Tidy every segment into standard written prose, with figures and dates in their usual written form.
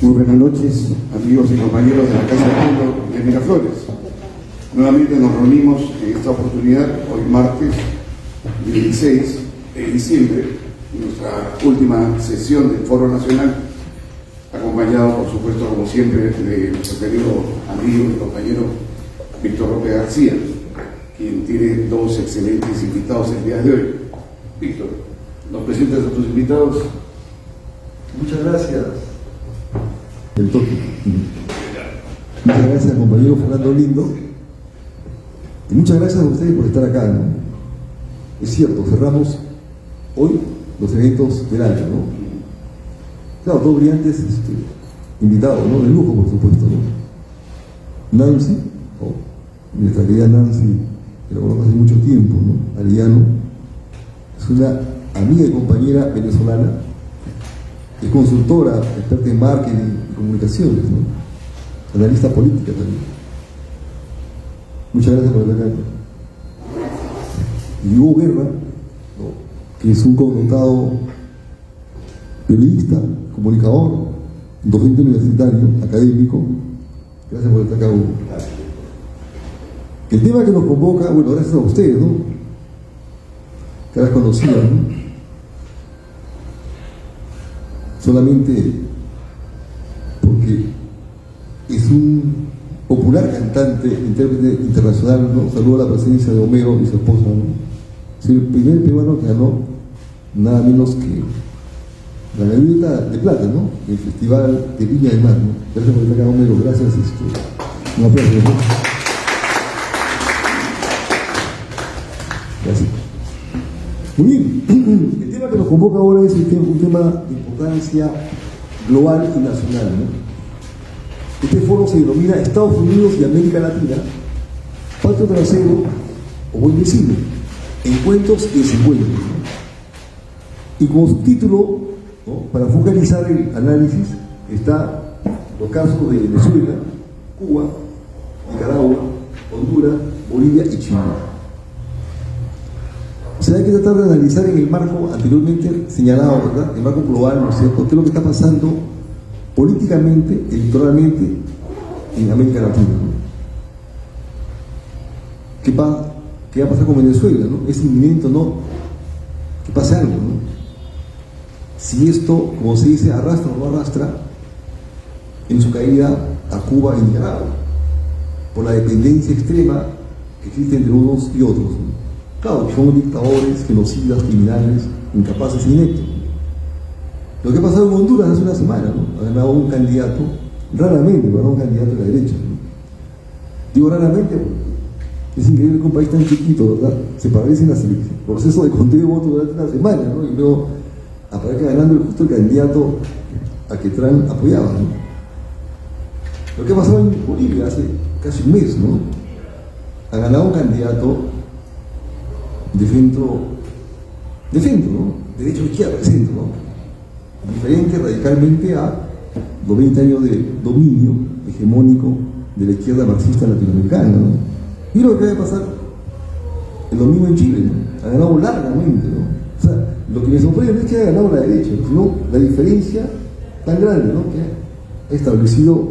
Muy buenas noches, amigos y compañeros de la Casa del Pueblo de Miraflores. Nuevamente nos reunimos en esta oportunidad, hoy martes 16 de diciembre, en nuestra última sesión del Foro Nacional, acompañado, por supuesto, como siempre, de nuestro querido amigo y compañero Víctor López García, quien tiene dos excelentes invitados el día de hoy. Víctor, ¿nos presentas a tus invitados? Muchas gracias. El toque. Muchas gracias, compañero Fernando Lindo. Y muchas gracias a ustedes por estar acá, ¿no? Es cierto, cerramos hoy los eventos del año, ¿no? Claro, todos brillantes invitados, ¿no? De lujo, por supuesto, ¿no? Nancy, nuestra querida Nancy, que la conozco hace mucho tiempo, ¿no? Arellano, es una amiga y compañera venezolana, es consultora, experta en marketing y comunicaciones, ¿no? Analista política también. Muchas gracias por estar acá. Y Hugo Guerra, ¿no? Que es un connotado periodista, comunicador, docente universitario, académico. Gracias por estar acá, Hugo. El tema que nos convoca, bueno, gracias a ustedes, ¿no? Que las conocían, ¿no? Solamente porque es un popular cantante, intérprete internacional, ¿no? Saludo a la presencia de Homero y su esposa, ¿no? Es el primer peruano que ganó nada menos que la gaviota de plata, ¿no? El Festival de Viña del Mar, ¿no? Gracias por estar acá, Homero, gracias. Un aplauso, ¿no? Gracias. Muy bien, el tema que nos convoca ahora es un tema de importancia global y nacional, ¿no? Este foro se denomina Estados Unidos y América Latina, patio trasero o buen vecino, encuentros y desencuentros, ¿no? Y como subtítulo, ¿no? Para focalizar el análisis, está los casos de Venezuela, Cuba, Nicaragua, Honduras, Bolivia y Chile. O sea, hay que tratar de analizar en el marco anteriormente señalado, ¿verdad? El marco global, ¿no es cierto? ¿Qué es lo que está pasando políticamente, electoralmente en América Latina, ¿no? ¿Qué va a pasar con Venezuela, ¿no? ¿Es inminente o no que pase algo, ¿no? Si esto, como se dice, arrastra o no arrastra en su caída a Cuba y Nicaragua, por la dependencia extrema que existe entre unos y otros, ¿no? Claro, son dictadores, genocidas, criminales, incapaces e ineptos. Lo que ha pasado en Honduras hace una semana, ¿no? Ha ganado un candidato, raramente ganó un candidato de la derecha, ¿no? Digo raramente porque es increíble que un país tan chiquito, ¿verdad?, se paralice en el proceso de conteo de votos durante una semana, ¿no? Y luego aparezca ganando justo el candidato a que Trump apoyaba, ¿no? Lo que ha pasado en Bolivia hace casi un mes, ¿no? Ha ganado un candidato de centro, ¿no? Derecho izquierda, de centro, ¿no? Diferente radicalmente a los 20 años de dominio hegemónico de la izquierda marxista latinoamericana, ¿no? Y lo que va a pasar el domingo en Chile, ¿no? Ha ganado largamente, ¿no? O sea, lo que me sorprende no es que haya ganado la derecha, sino la diferencia tan grande, ¿no?, que ha establecido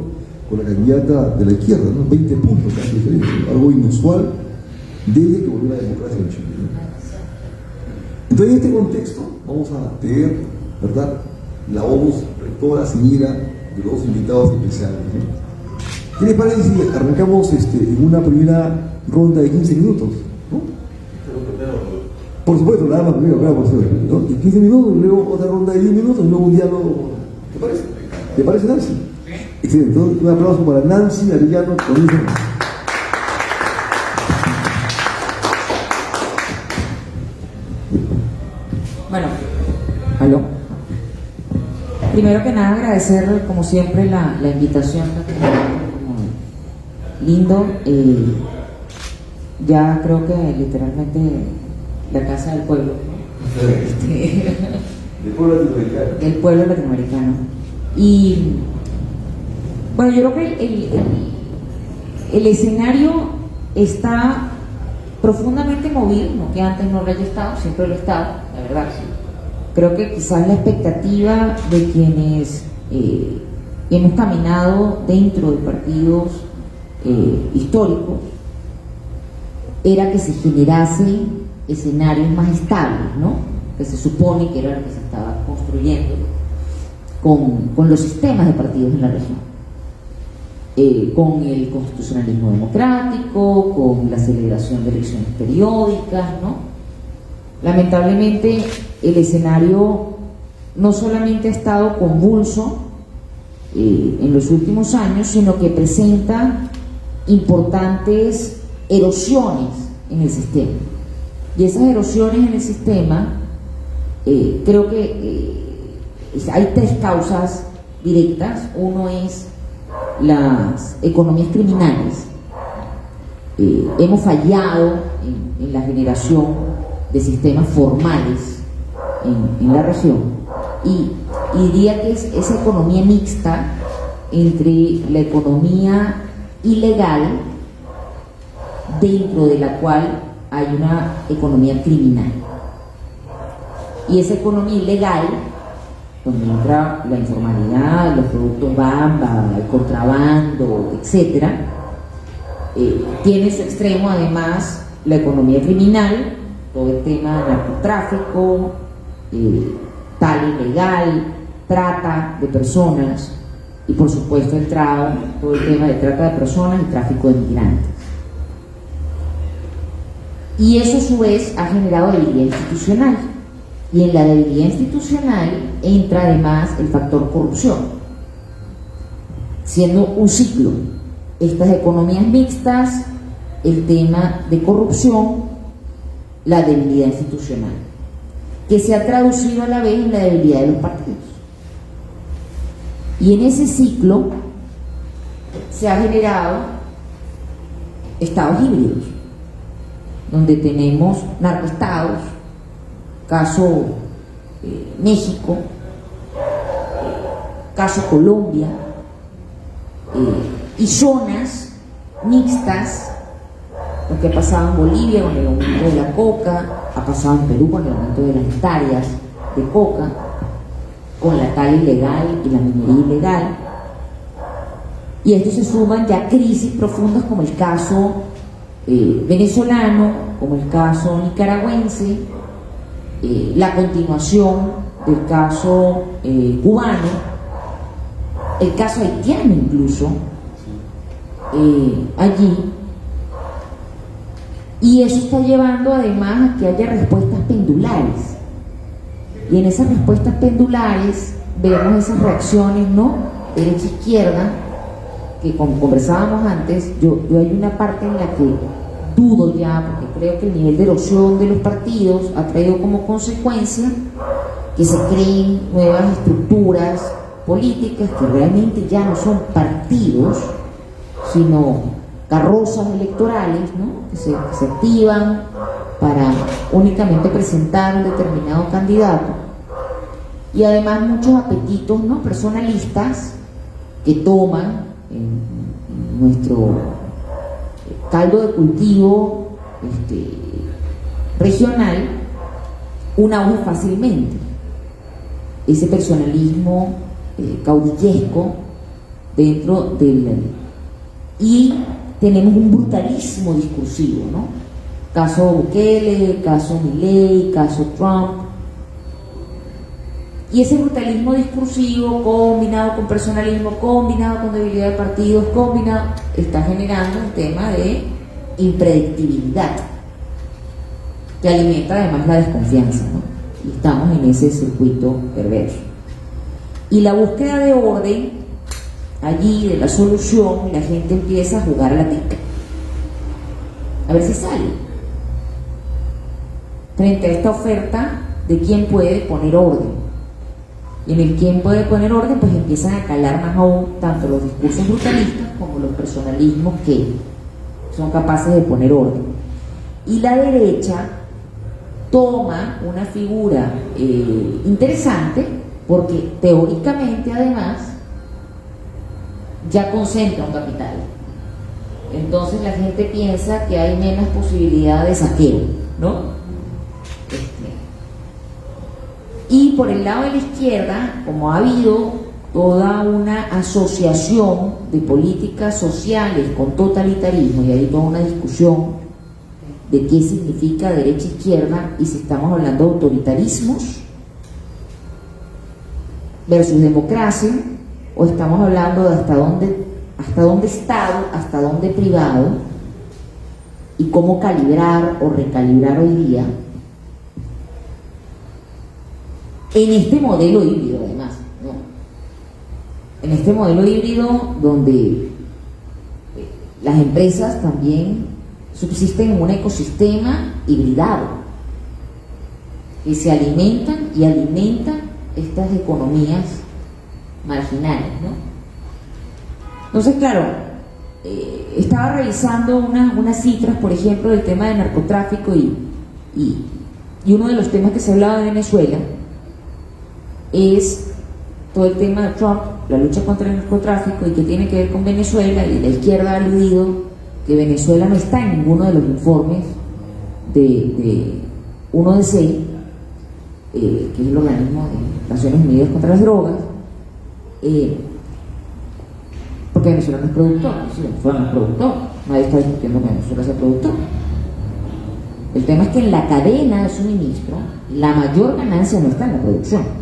con la candidata de la izquierda, ¿no? 20 puntos casi diferencia, ¿no? Algo inusual desde que volvió la democracia en Chile, ¿no? Entonces, en este contexto, vamos a tener, ¿verdad?, la voz rectora, señora de los invitados especiales, ¿no? ¿Qué les parece si arrancamos en una primera ronda de 15 minutos? ¿No? Por supuesto, nada más primero, claro, por supuesto, ¿no? Y 15 minutos, luego otra ronda de 10 minutos, y luego un diálogo. ¿Te parece? ¿Te parece, Nancy? Sí. Excelente. Entonces, un aplauso para Nancy Arellano. Bueno, aló. Primero que nada agradecer como siempre la invitación Lindo. Ya creo que literalmente la casa del pueblo, del pueblo latinoamericano. Y bueno, yo creo que el escenario está profundamente movido, no que antes no lo haya estado, siempre lo ha estado, la verdad. Creo que quizás la expectativa de quienes hemos caminado dentro de partidos históricos era que se generasen escenarios más estables, ¿no? Que se supone que era lo que se estaba construyendo con los sistemas de partidos en la región, con el constitucionalismo democrático, con la celebración de elecciones periódicas, ¿no? Lamentablemente el escenario no solamente ha estado convulso en los últimos años, sino que presenta importantes erosiones en el sistema. Y esas erosiones en el sistema, creo que hay tres causas directas. Uno es las economías criminales. Hemos fallado en la generación de sistemas formales en la región, y diría que es esa economía mixta entre la economía ilegal, dentro de la cual hay una economía criminal, y esa economía ilegal, donde entra la informalidad, los productos bamba, el contrabando, etcétera, tiene su extremo además la economía criminal, todo el tema de narcotráfico, tal ilegal, trata de personas, y por supuesto todo el tema de trata de personas y tráfico de migrantes. Y eso a su vez ha generado debilidad institucional, y en la debilidad institucional entra además el factor corrupción, siendo un ciclo estas economías mixtas, el tema de corrupción, la debilidad institucional, que se ha traducido a la vez en la debilidad de los partidos. Y en ese ciclo se ha generado estados híbridos, donde tenemos narcoestados, caso México, caso Colombia, y zonas mixtas, lo que ha pasado en Bolivia con el aumento de la coca, ha pasado en Perú con el aumento de las hectáreas de coca, con la tala ilegal y la minería ilegal. Y a esto se suman ya crisis profundas como el caso venezolano, como el caso nicaragüense, la continuación del caso cubano, el caso haitiano incluso, allí. Y eso está llevando además a que haya respuestas pendulares. Y en esas respuestas pendulares vemos esas reacciones, ¿no? Derecha-izquierda, que como conversábamos antes, yo hay una parte en la que dudo ya, porque creo que el nivel de erosión de los partidos ha traído como consecuencia que se creen nuevas estructuras políticas que realmente ya no son partidos, sino carrozas electorales, ¿no? que se activan para únicamente presentar un determinado candidato, y además muchos apetitos, ¿no? personalistas que toman en nuestro caldo de cultivo regional un auge fácilmente. Ese personalismo caudillesco dentro del... Y tenemos un brutalismo discursivo, ¿no? Caso Bukele, caso Milei, caso Trump. Y ese brutalismo discursivo combinado con personalismo, combinado con debilidad de partidos, combinado, está generando un tema de impredictibilidad que alimenta además la desconfianza, ¿no? Y estamos en ese circuito perverso. Y la búsqueda de orden, allí, de la solución, la gente empieza a jugar a la tica, a ver si sale frente a esta oferta de quién puede poner orden. Y en el quién puede poner orden, pues empiezan a calar más aún tanto los discursos brutalistas como los personalismos que son capaces de poner orden. Y la derecha toma una figura interesante, porque teóricamente además ya concentra un capital. Entonces la gente piensa que hay menos posibilidad de saqueo, ¿no? Y por el lado de la izquierda, como ha habido toda una asociación de políticas sociales con totalitarismo, y hay toda una discusión de qué significa derecha-izquierda y si estamos hablando de autoritarismos versus democracia, o estamos hablando de hasta dónde Estado, hasta dónde privado, y cómo calibrar o recalibrar hoy día en este modelo híbrido, además, ¿no? En este modelo híbrido donde las empresas también subsisten en un ecosistema hibridado que se alimentan y alimentan estas economías marginales, ¿no? Entonces, claro, estaba revisando unas cifras, por ejemplo, del tema del narcotráfico y uno de los temas que se hablaba de Venezuela es todo el tema de Trump, la lucha contra el narcotráfico, y que tiene que ver con Venezuela, y la izquierda ha aludido que Venezuela no está en ninguno de los informes de UNODC, que es el organismo de Naciones Unidas contra las drogas, porque Venezuela no es productor, Venezuela no es productor, nadie está discutiendo que Venezuela sea productor. El tema es que en la cadena de suministro la mayor ganancia no está en la producción.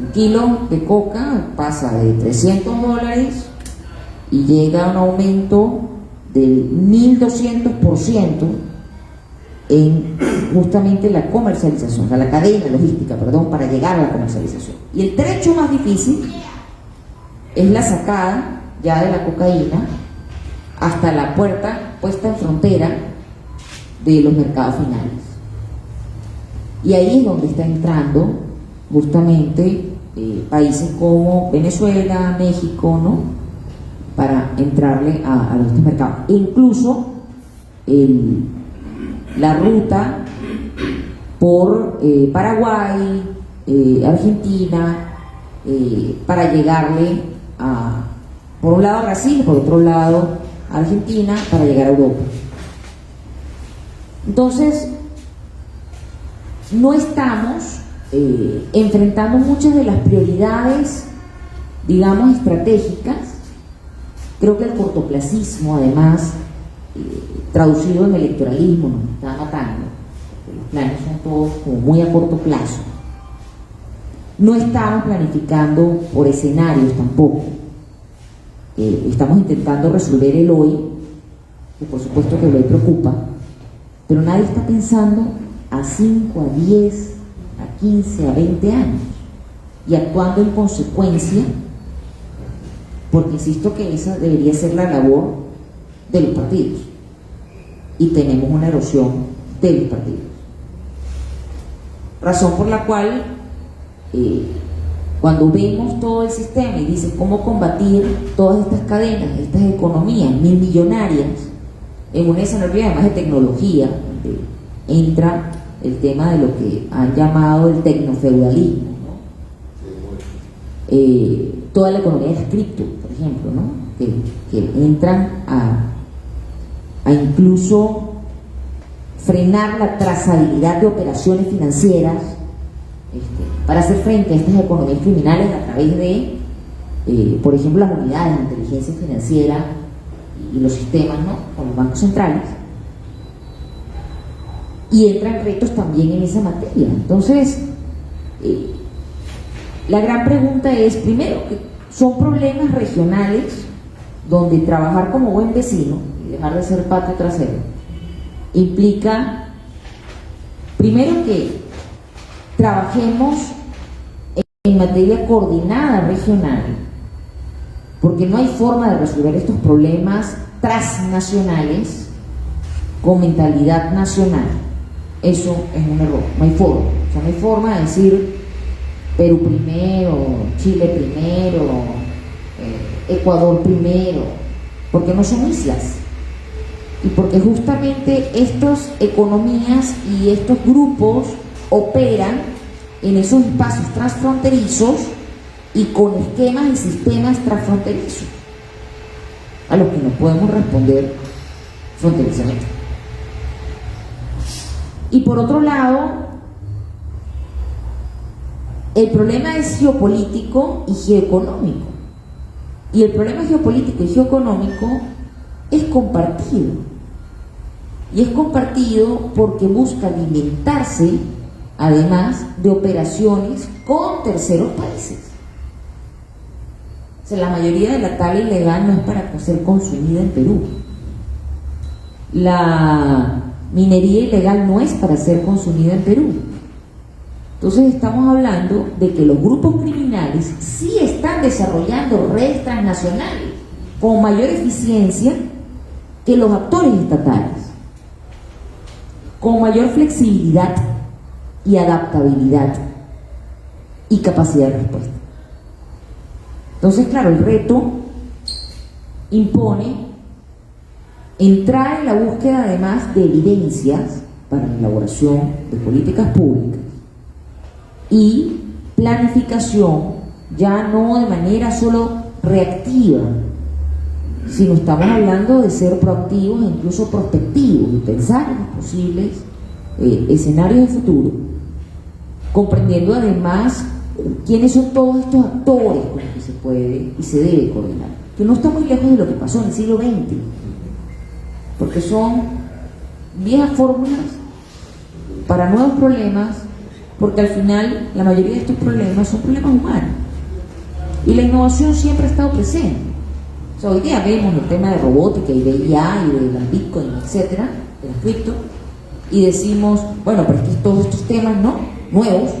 Un kilo de coca pasa de $300 y llega a un aumento del 1200% en justamente la comercialización, o sea, la cadena logística, perdón, para llegar a la comercialización. Y el trecho más difícil es la sacada ya de la cocaína hasta la puesta en frontera de los mercados finales. Y ahí es donde está entrando justamente países como Venezuela, México, ¿no?, para entrarle a estos mercados. E incluso la ruta por Paraguay, Argentina, para llegarle por un lado a Brasil, por otro lado a Argentina, para llegar a Europa. Entonces, no estamos enfrentando muchas de las prioridades, digamos, estratégicas. Creo que el cortoplacismo, además, traducido en electoralismo, nos está matando. Los planes son todos como muy a corto plazo. No estamos planificando por escenarios tampoco. Estamos intentando resolver el hoy, que por supuesto que el hoy preocupa, pero nadie está pensando a 5, a 10, a 15, a 20 años y actuando en consecuencia, porque insisto que esa debería ser la labor de los partidos, y tenemos una erosión de los partidos, razón por la cual cuando vemos todo el sistema y dice cómo combatir todas estas cadenas, estas economías millonarias en un escenario además de tecnología, donde entra el tema de lo que han llamado el tecnofeudalismo, ¿no? Toda la economía de las cripto, por ejemplo, ¿no?, que entran a incluso frenar la trazabilidad de operaciones financieras para hacer frente a estas economías criminales a través de, por ejemplo, las unidades de inteligencia financiera y los sistemas, ¿no?, con los bancos centrales, y entran retos también en esa materia. Entonces, la gran pregunta es, primero, que son problemas regionales donde trabajar como buen vecino y dejar de ser patio trasero implica, primero, que trabajemos en materia coordinada regional, porque no hay forma de resolver estos problemas transnacionales con mentalidad nacional. Eso es un error, no hay forma. O sea, no hay forma de decir Perú primero, Chile primero, Ecuador primero, porque no son islas, y porque justamente estas economías y estos grupos operan en esos espacios transfronterizos y con esquemas y sistemas transfronterizos a los que no podemos responder fronterizamente. Y por otro lado, El problema es geopolítico y geoeconómico. Y el problema geopolítico y geoeconómico es compartido. Y es compartido porque busca alimentarse, además, de operaciones con terceros países. O sea, la mayoría de la tala ilegal no es para ser consumida en Perú. La minería ilegal no es para ser consumida en Perú. Entonces estamos hablando de que los grupos criminales sí están desarrollando redes transnacionales con mayor eficiencia que los actores estatales, con mayor flexibilidad y adaptabilidad y capacidad de respuesta. Entonces, claro, el reto impone entrar en la búsqueda además de evidencias para la elaboración de políticas públicas y planificación, ya no de manera solo reactiva, sino estamos hablando de ser proactivos e incluso prospectivos y pensar en los posibles escenarios de futuro, comprendiendo además quiénes son todos estos actores con los que se puede y se debe coordinar, que no está muy lejos de lo que pasó en el siglo XX, porque son viejas fórmulas para nuevos problemas, porque al final la mayoría de estos problemas son problemas humanos y la innovación siempre ha estado presente. O sea, hoy día vemos el tema de robótica y de IA y de las Bitcoin, etcétera, de las cripto, y decimos, bueno, pero es que todos estos temas, ¿no?, nuevos.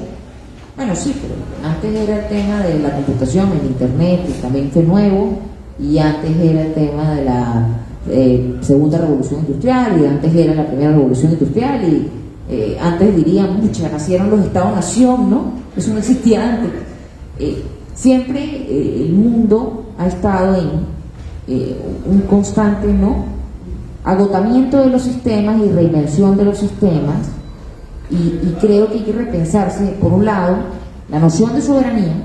Bueno, sí, pero antes era el tema de la computación, el internet, y también fue nuevo, y antes era el tema de la segunda revolución industrial, y antes era la primera revolución industrial, y antes dirían, muchas, nacieron los estados-nación, ¿no? Eso no existía antes. Siempre el mundo ha estado en un constante, ¿no?, agotamiento de los sistemas y reinvención de los sistemas, y creo que hay que repensarse, por un lado, la noción de soberanía,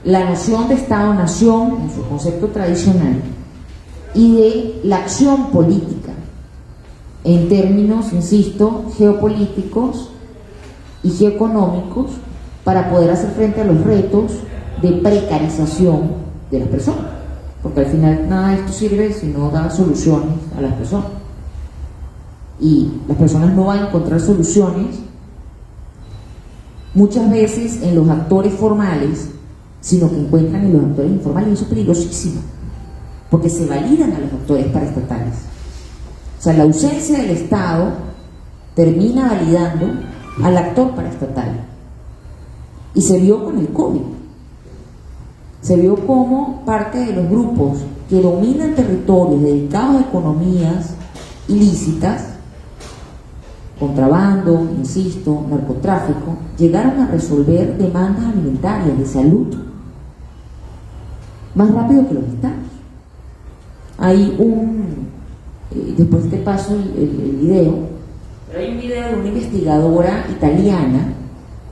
la noción de Estado-nación en su concepto tradicional, y de la acción política en términos, insisto, geopolíticos y geoeconómicos, para poder hacer frente a los retos de precarización de las personas, porque al final nada de esto sirve si no da soluciones a las personas, y las personas no van a encontrar soluciones muchas veces en los actores formales, sino que encuentran en los actores informales, y eso es peligrosísimo, porque se validan a los actores paraestatales. O sea, la ausencia del Estado termina validando al actor paraestatal, y se vio con el COVID. Se vio como parte de los grupos que dominan territorios dedicados a economías ilícitas, contrabando, insisto, narcotráfico, llegaron a resolver demandas alimentarias, de salud, más rápido que los estados. Hay después te paso el video, pero hay un video de una investigadora italiana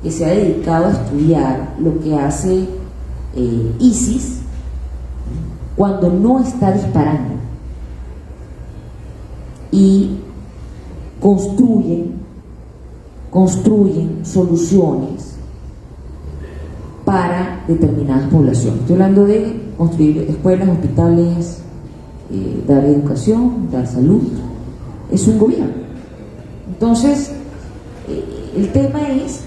que se ha dedicado a estudiar lo que hace ISIS cuando no está disparando, y construyen soluciones para determinadas poblaciones. Estoy hablando de construir escuelas, hospitales, dar educación, dar salud. Es un gobierno. Entonces, el tema es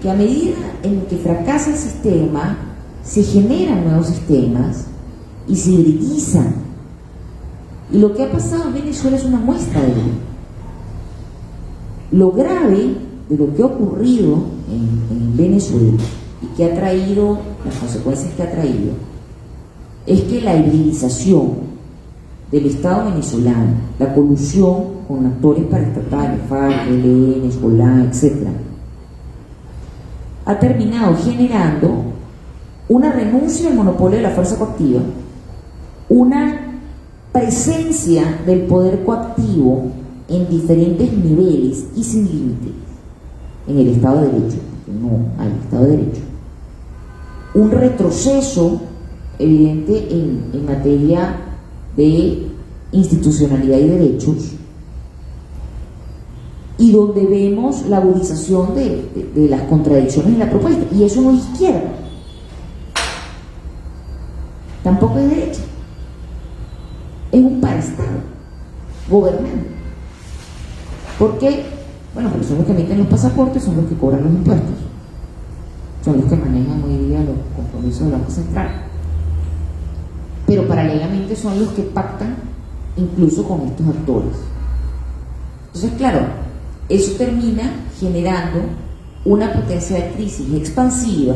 que a medida en que fracasa el sistema, se generan nuevos sistemas y se hibridizan. Y lo que ha pasado en Venezuela es una muestra de ello. Lo grave de lo que ha ocurrido en Venezuela y que ha traído, las consecuencias que ha traído, es que la hibridización del Estado venezolano, la colusión con actores paraestatales, FARC, ELN, Hezbollah, etc., ha terminado generando una renuncia al monopolio de la fuerza coactiva, una presencia del poder coactivo en diferentes niveles y sin límites en el Estado de Derecho, porque no hay Estado de Derecho, un retroceso evidente en materia de institucionalidad y derechos, y donde vemos la agudización de las contradicciones en la propuesta. Y eso no es izquierda, tampoco es derecha, es un paraestado gobernando. Porque, bueno, porque son los que emiten los pasaportes, son los que cobran los impuestos, son los que manejan hoy día los compromisos del Banco Central, pero paralelamente son los que pactan incluso con estos actores. Entonces, claro, eso termina generando una potencia de crisis expansiva,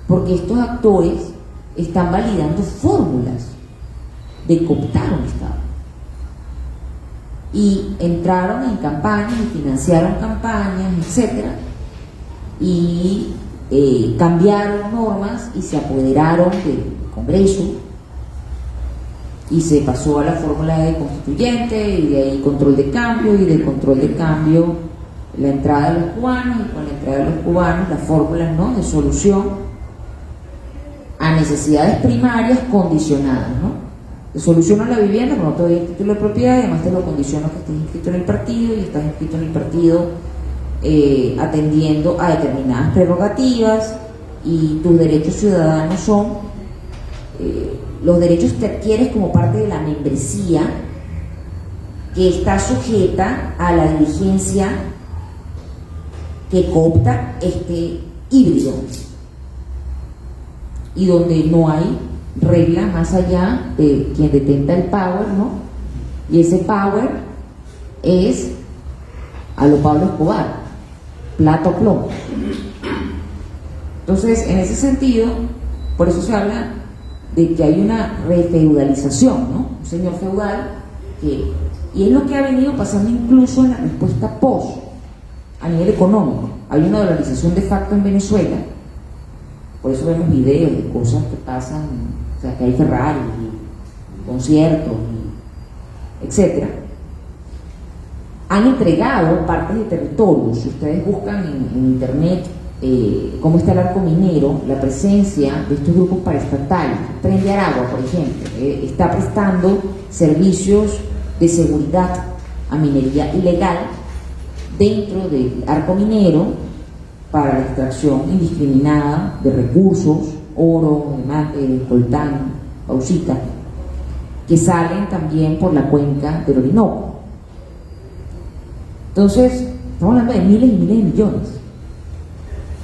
porque estos actores están validando fórmulas de cooptar un Estado y entraron en campañas y financiaron campañas, etcétera, y cambiaron normas y se apoderaron del Congreso y se pasó a la fórmula de constituyente, y de ahí control de cambio, y de control de cambio la entrada de los cubanos, y con la entrada de los cubanos las fórmulas, ¿no?, de solución a necesidades primarias condicionadas, ¿no? Te soluciono la vivienda, pero no te doy el título de propiedad, y además te lo condiciono que estés inscrito en el partido, y estás inscrito en el partido atendiendo a determinadas prerrogativas, y tus derechos ciudadanos son los derechos que adquieres como parte de la membresía, que está sujeta a la diligencia que coopta este híbrido, y donde no hay regla más allá de quien detenta el power, ¿no? Y ese power es a lo Pablo Escobar, plata o plomo. Entonces, en ese sentido, por eso se habla de que hay una refeudalización, ¿no? Un señor feudal y es lo que ha venido pasando incluso en la respuesta post, a nivel económico. Hay una dolarización de facto en Venezuela, por eso vemos videos de cosas que pasan, o sea, que hay Ferrari, y conciertos, etcétera. Han entregado partes de territorio. Si ustedes buscan en internet cómo está el arco minero, la presencia de estos grupos paraestatales, Tren de Aragua, por ejemplo, está prestando servicios de seguridad a minería ilegal dentro del arco minero para la extracción indiscriminada de recursos, oro, coltán, bauxita, que salen también por la cuenca del Orinoco. Entonces, estamos hablando de miles y miles de millones.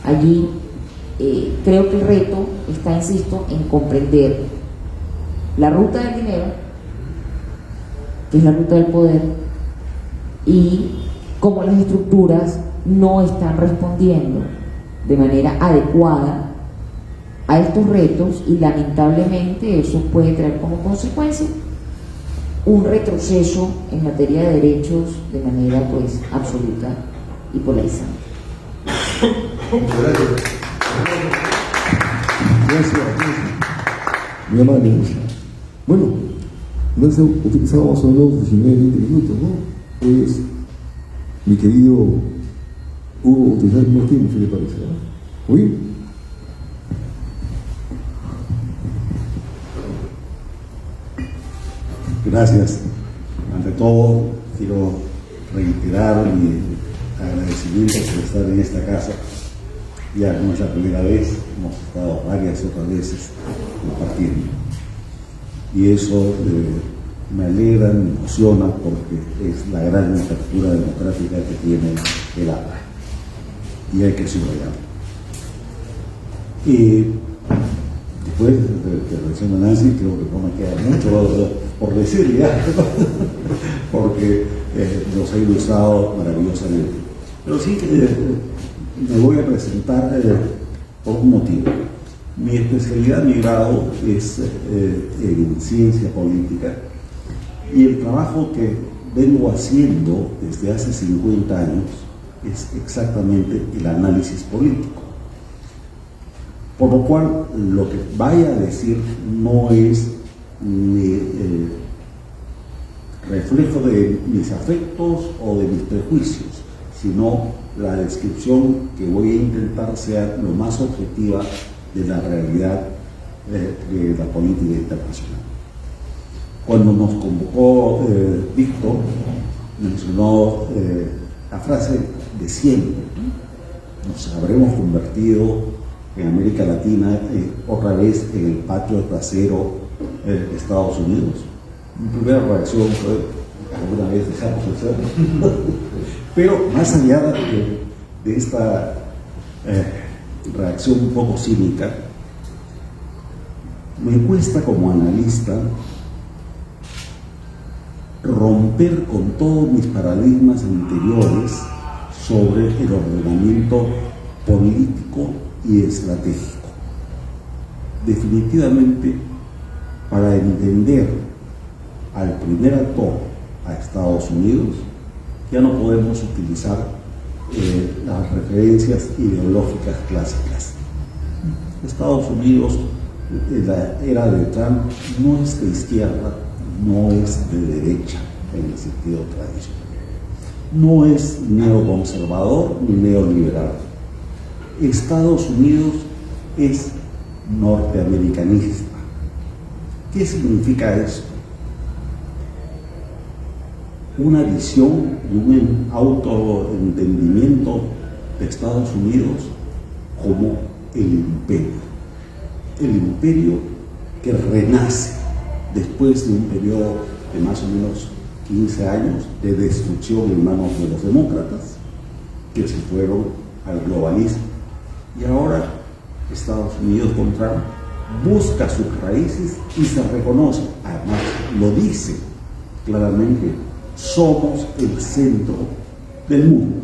Allí creo que el reto está, insisto, en comprender la ruta del dinero, que es la ruta del poder, y cómo las estructuras no están respondiendo de manera adecuada a estos retos, y lamentablemente eso puede traer como consecuencia un retroceso en materia de derechos de manera pues absoluta y polarizante. Gracias. Muy amable. Bueno, entonces utilizábamos unos 19, 20 minutos, ¿no? Pues, mi querido Hugo, utilizar el mismo tiempo, ¿qué le parece? ¿No? ¿Muy bien? Gracias. Ante todo, quiero reiterar mi agradecimiento por estar en esta casa. Ya no es la primera vez, hemos estado varias otras veces compartiendo. Y eso me alegra, me emociona, porque es la gran apertura democrática que tiene el APA. Y hay que subrayarlo. Y después de la reacción de Nancy, creo que no me queda mucho por decir ya, porque nos ha ilustrado maravillosamente. Pero sí, me voy a presentar por un motivo. Mi especialidad, mi grado es en ciencia política, y el trabajo que vengo haciendo desde hace 50 años es exactamente el análisis político. Por lo cual, lo que vaya a decir no es ni reflejo de mis afectos o de mis prejuicios, sino la descripción que voy a intentar sea lo más objetiva de la realidad de la política internacional. Cuando nos convocó Víctor, mencionó la frase de siempre, ¿no? Nos habremos convertido en América Latina otra vez en el patio trasero de Estados Unidos. Mi primera reacción fue: alguna vez dejamos de serlo. Pero más allá de esta reacción un poco cínica, me cuesta como analista romper con todos mis paradigmas anteriores sobre el ordenamiento político y estratégico. Definitivamente, para entender al primer actor, a Estados Unidos, ya no podemos utilizar las referencias ideológicas clásicas. Estados Unidos, en la era de Trump, no es de izquierda, no es de derecha en el sentido tradicional. No es neoconservador ni neoliberal. Estados Unidos es norteamericanista. ¿Qué significa esto? Una visión y un autoentendimiento de Estados Unidos como el imperio que renace después de un periodo de más o menos 15 años de destrucción en manos de los demócratas, que se fueron al globalismo. Y ahora Estados Unidos con Trump busca sus raíces y se reconoce, además lo dice claramente: somos el centro del mundo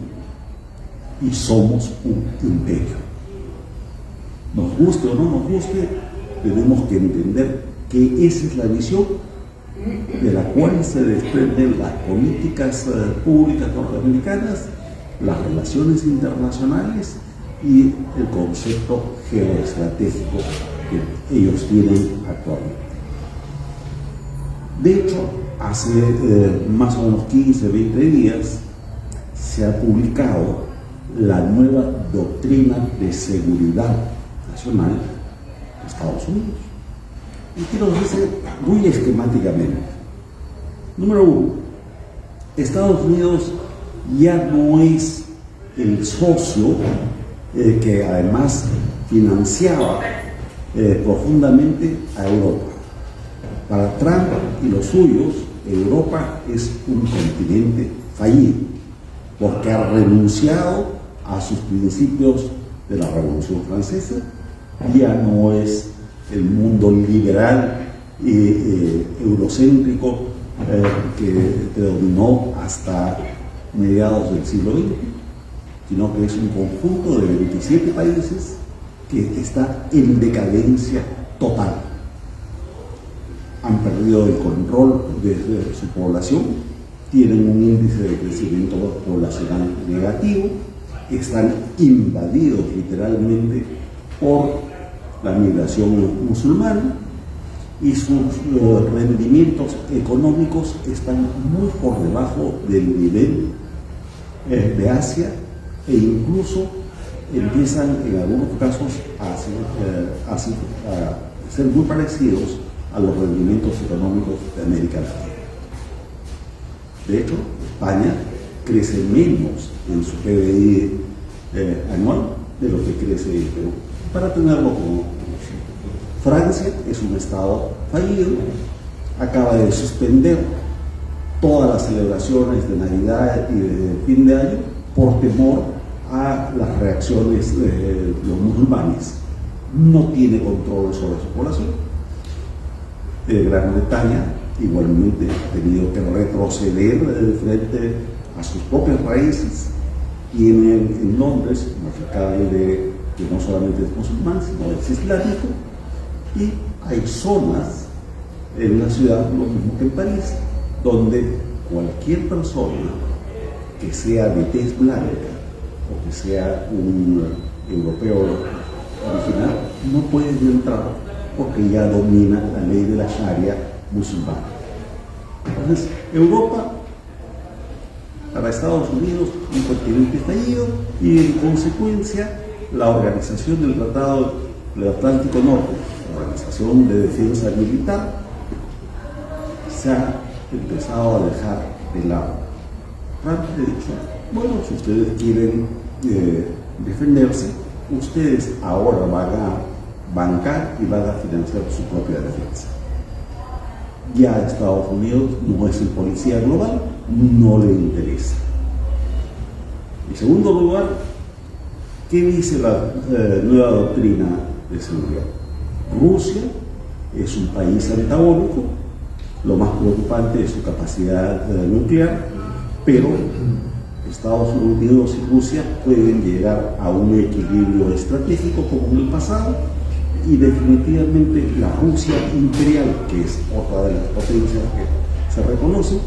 y somos un imperio. Nos guste o no nos guste, tenemos que entender que esa es la visión de la cual se desprenden las políticas públicas norteamericanas, las relaciones internacionales y el concepto geoestratégico que ellos tienen actualmente. De hecho, hace más o menos 15, 20 días se ha publicado la nueva doctrina de seguridad nacional de Estados Unidos. Y que nos dice muy esquemáticamente: número uno, Estados Unidos ya no es el socio que además financiaba profundamente a Europa. Para Trump y los suyos, Europa es un continente fallido, porque ha renunciado a sus principios de la Revolución Francesa. Ya no es el mundo liberal y eurocéntrico que predominó hasta mediados del siglo XX, sino que es un conjunto de 27 países que está en decadencia total. Han perdido el control de su población, tienen un índice de crecimiento poblacional negativo, están invadidos literalmente por la migración musulmana y sus rendimientos económicos están muy por debajo del nivel de Asia, e incluso empiezan en algunos casos a ser muy parecidos a los rendimientos económicos de América Latina. De hecho, España crece menos en su PBI anual de lo que crece el Perú. Para tenerlo como Francia es un estado fallido, acaba de suspender todas las celebraciones de Navidad y de fin de año por temor a las reacciones de los musulmanes. No tiene control sobre su población. Gran Bretaña igualmente ha tenido que retroceder frente a sus propias raíces. Tiene en Londres un alcalde que no solamente es musulmán, sino es islámico, y hay zonas en la ciudad, lo mismo que en París, donde cualquier persona que sea de tez blanca o que sea un europeo original no puede entrar porque ya domina la ley de la Sharia musulmana. Entonces, Europa, para Estados Unidos, un continente fallido, y en consecuencia la organización del Tratado del Atlántico Norte, la Organización de Defensa Militar, se ha empezado a dejar de lado. Trump, de hecho, bueno, si ustedes quieren defenderse, ustedes ahora van a bancar y van a financiar su propia defensa. Ya Estados Unidos no es el policía global, no le interesa. En segundo lugar, ¿qué dice la nueva doctrina de seguridad? Rusia es un país antagónico, lo más preocupante es su capacidad nuclear, pero Estados Unidos y Rusia pueden llegar a un equilibrio estratégico como en el pasado, y definitivamente la Rusia imperial, que es otra de las potencias que se reconoce,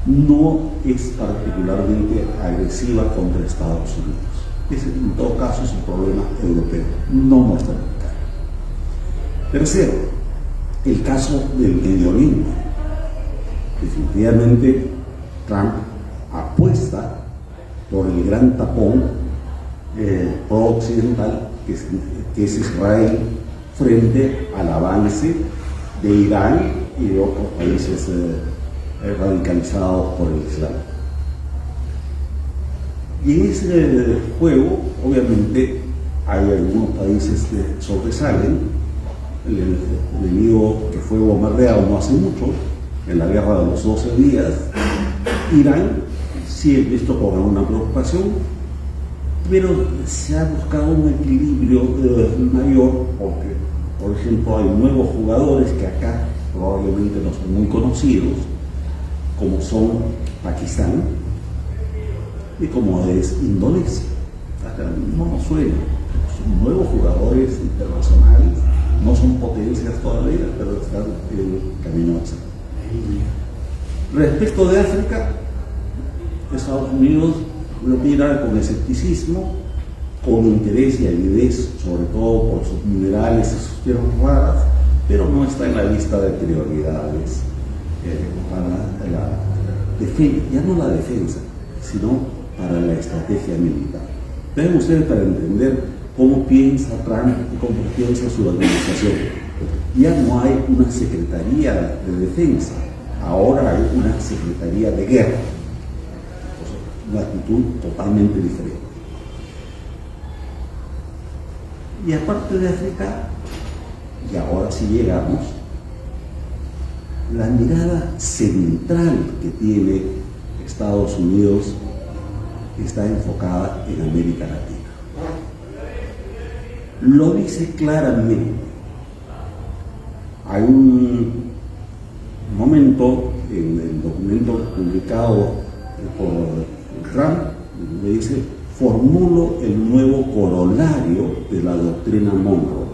no es particularmente agresiva contra Estados Unidos. Ese, en todo caso, es un problema europeo, no norteamericano. Tercero, el caso del Medio Oriente. Definitivamente Trump apuesta por el gran tapón pro-occidental que es Israel frente al avance de Irán y de otros países radicalizados por el Islam. Y en ese juego, obviamente, hay algunos países que sobresalen. El enemigo que fue bombardeado no hace mucho, en la guerra de los 12 días, Irán sí es visto como una preocupación, pero se ha buscado un equilibrio mayor porque, por ejemplo, hay nuevos jugadores que acá probablemente no son muy conocidos, como son Pakistán y como es Indonesia. Acá no nos suena, son nuevos jugadores internacionales, no son potencias todavía, pero están en camino hacia. Respecto de África, Estados Unidos lo mira con escepticismo, con interés y avidez, sobre todo por sus minerales y sus tierras raras, pero no está en la lista de prioridades para la defensa, ya no la defensa, sino para la estrategia militar. Vean ustedes para entender cómo piensa Trump y cómo piensa su administración. Ya no hay una secretaría de defensa, ahora hay una secretaría de guerra. Una actitud totalmente diferente. Y aparte de África, y ahora sí llegamos, la mirada central que tiene Estados Unidos está enfocada en América Latina. Lo dice claramente. Hay un momento en el documento publicado por Trump, le dice: formulo el nuevo corolario de la doctrina Monroe.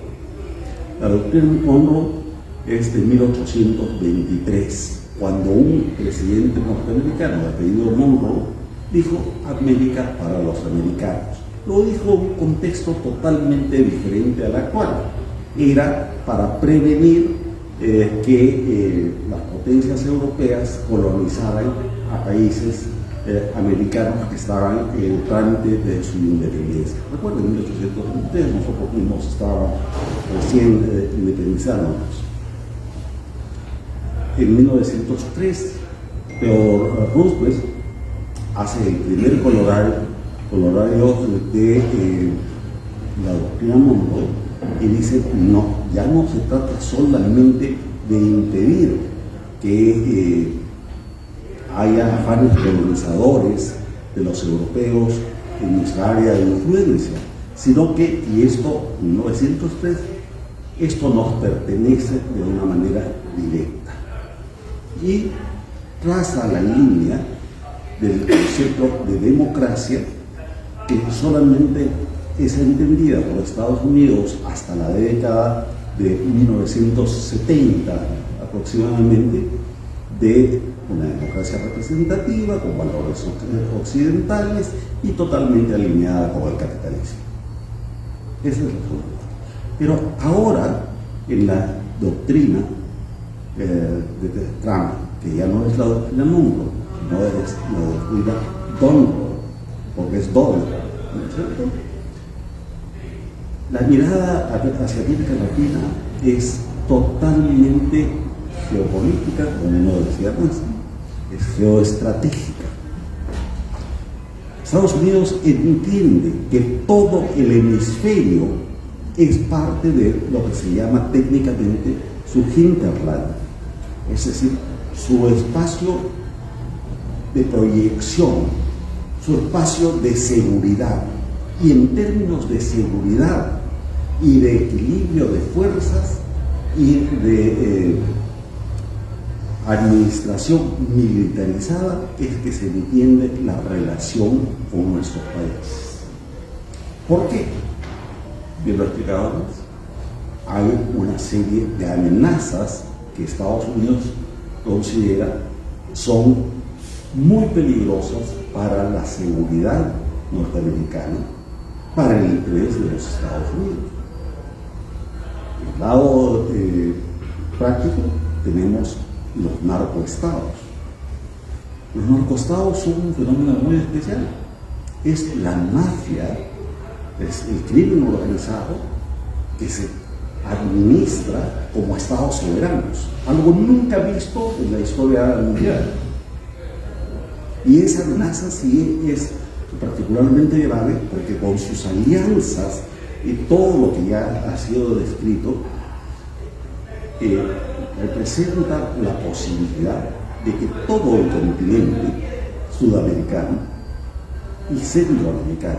La doctrina Monroe es de 1823, cuando un presidente norteamericano de apellido Monroe dijo América para los americanos. Lo dijo en un contexto totalmente diferente al actual. Era para prevenir que las potencias europeas colonizaran a países americanos que estaban en el trámite de su independencia. Recuerden, en 1823 nosotros mismos estábamos recién independizándonos. En 1903, Theodore Roosevelt hace el primer colorario de la doctrina Monroe y dice: no, ya no se trata solamente de impedir que haya afanes colonizadores de los europeos en nuestra área de influencia, sino que, y esto en 1903, esto nos pertenece de una manera directa. Y traza la línea del concepto de democracia que solamente es entendida por Estados Unidos hasta la década de 1970 aproximadamente, de una democracia representativa con valores occidentales y totalmente alineada con el capitalismo. Ese es el punto. Pero ahora, en la doctrina de Trump, que ya no es la doctrina Monroe, no es la doctrina Donroe, porque es Donroe, ¿no es cierto? La mirada hacia América Latina es totalmente geopolítica, como uno decía antes, es geoestratégica. Estados Unidos entiende que todo el hemisferio es parte de lo que se llama técnicamente su hinterland, es decir, su espacio de proyección, su espacio de seguridad. Y en términos de seguridad y de equilibrio de fuerzas y de administración militarizada es que se entiende la relación con nuestros países. ¿Por qué? Bien lo he explicado antes. Hay una serie de amenazas que Estados Unidos considera son muy peligrosas para la seguridad norteamericana, para el interés de los Estados Unidos. Del lado práctico tenemos los narcoestados. Los narcoestados son un fenómeno muy especial. Es la mafia, es el crimen organizado que se administra como estados soberanos, algo nunca visto en la historia mundial. Y esa amenaza sí es particularmente grave porque con sus alianzas y todo lo que ya ha sido descrito, representa la posibilidad de que todo el continente sudamericano y centroamericano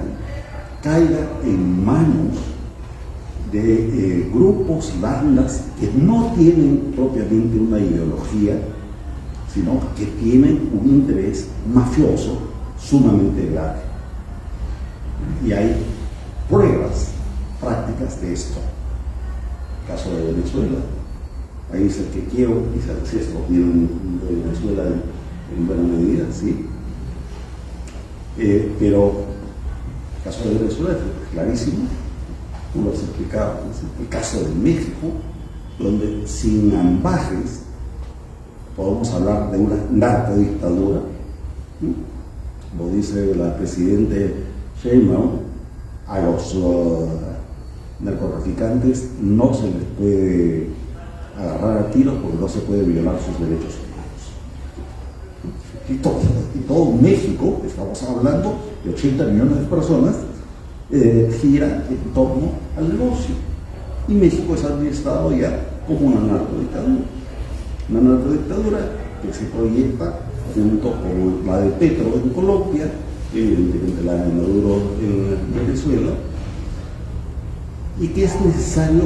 caiga en manos de grupos y bandas que no tienen propiamente una ideología, sino que tienen un interés mafioso sumamente grave. Y hay pruebas prácticas de esto. El caso de Venezuela, país el que quiero, y si esto viene de Venezuela en buena medida, sí. Pero el caso de Venezuela es clarísimo, tú lo has explicado, es el caso de México, donde sin ambajes podemos hablar de una narcodictadura, como dice la presidente Sheinbaum, a los narcotraficantes no se les puede agarrar a tiros porque no se puede violar sus derechos humanos. Y todo México, estamos hablando de 80 millones de personas, gira en torno al negocio. Y México es administrado ya como una narcodictadura. Una narcodictadura que se proyecta junto con la de Petro en Colombia, evidentemente la de Maduro en Venezuela, y que es necesario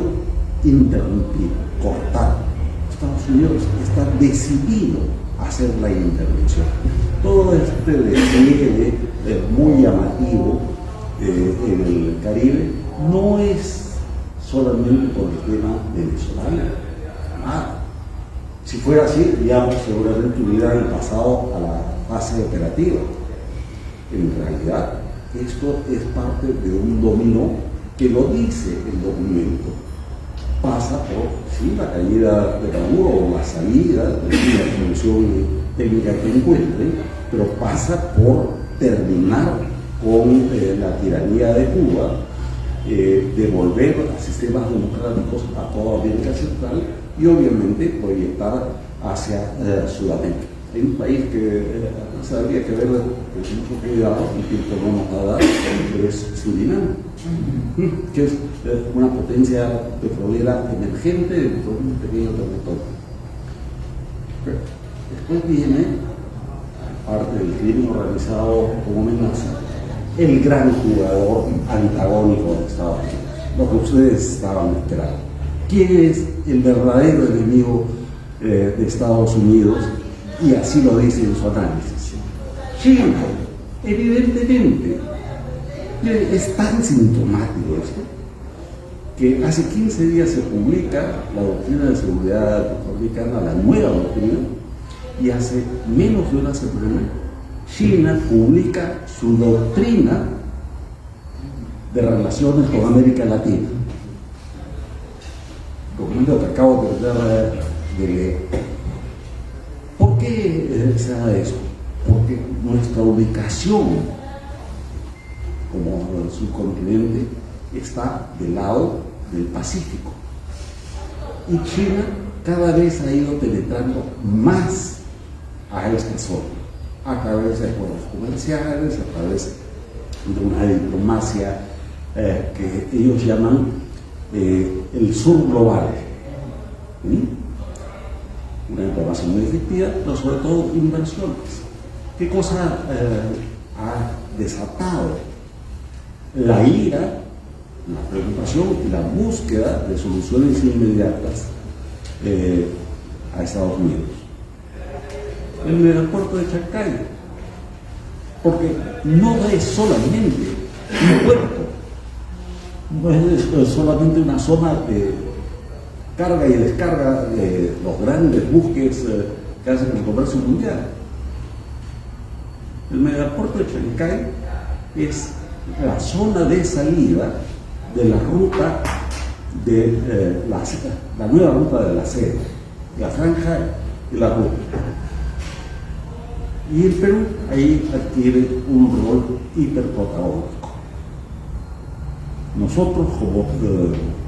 interrumpir, cortar. Estados Unidos está decidido a hacer la intervención. Todo este despliegue muy llamativo en el Caribe no es solamente por el tema venezolano. Si fuera así, digamos, seguramente hubieran pasado a la fase operativa. En realidad, esto es parte de un dominó que lo dice el documento. Pasa por, sí, la caída de Maduro o la salida de la solución técnica que encuentren, pero pasa por terminar con la tiranía de Cuba, devolver a sistemas democráticos a toda América Central y obviamente proyectar hacia Sudamérica. Hay un país que se habría que ver con mucho cuidado, el tiempo no nos va a dar, pero es Surinam, que es una potencia petrolera emergente dentro de un pequeño territorio. Después viene, aparte del crimen organizado como amenaza, el gran jugador antagónico de Estados Unidos, lo que ustedes estaban esperando. ¿Quién es el verdadero enemigo de Estados Unidos? Y así lo dice en su análisis. China, evidentemente, es tan sintomático esto, que hace 15 días se publica la doctrina de seguridad norteamericana, la nueva doctrina, y hace menos de una semana China publica su doctrina de relaciones con América Latina. Documento que acabo de tratar de leer. ¿Por qué se da eso? Porque nuestra ubicación como subcontinente está del lado del Pacífico. Y China cada vez ha ido penetrando más a esta zona, a través de acuerdos comerciales, a través de una diplomacia que ellos llaman el sur global. Una diplomacia muy efectiva, pero sobre todo inversiones. ¿Qué cosa ha desatado? La ira, la preocupación y la búsqueda de soluciones inmediatas a Estados Unidos. El aeropuerto de Chancay, porque no es solamente un puerto, no es solamente una zona de carga y descarga de los grandes buques que hacen el comercio mundial. El megapuerto de Chancay es la zona de salida de la ruta de la nueva ruta de la seda, la franja y la ruta. Y el Perú ahí adquiere un rol hiperprotagónico. Nosotros como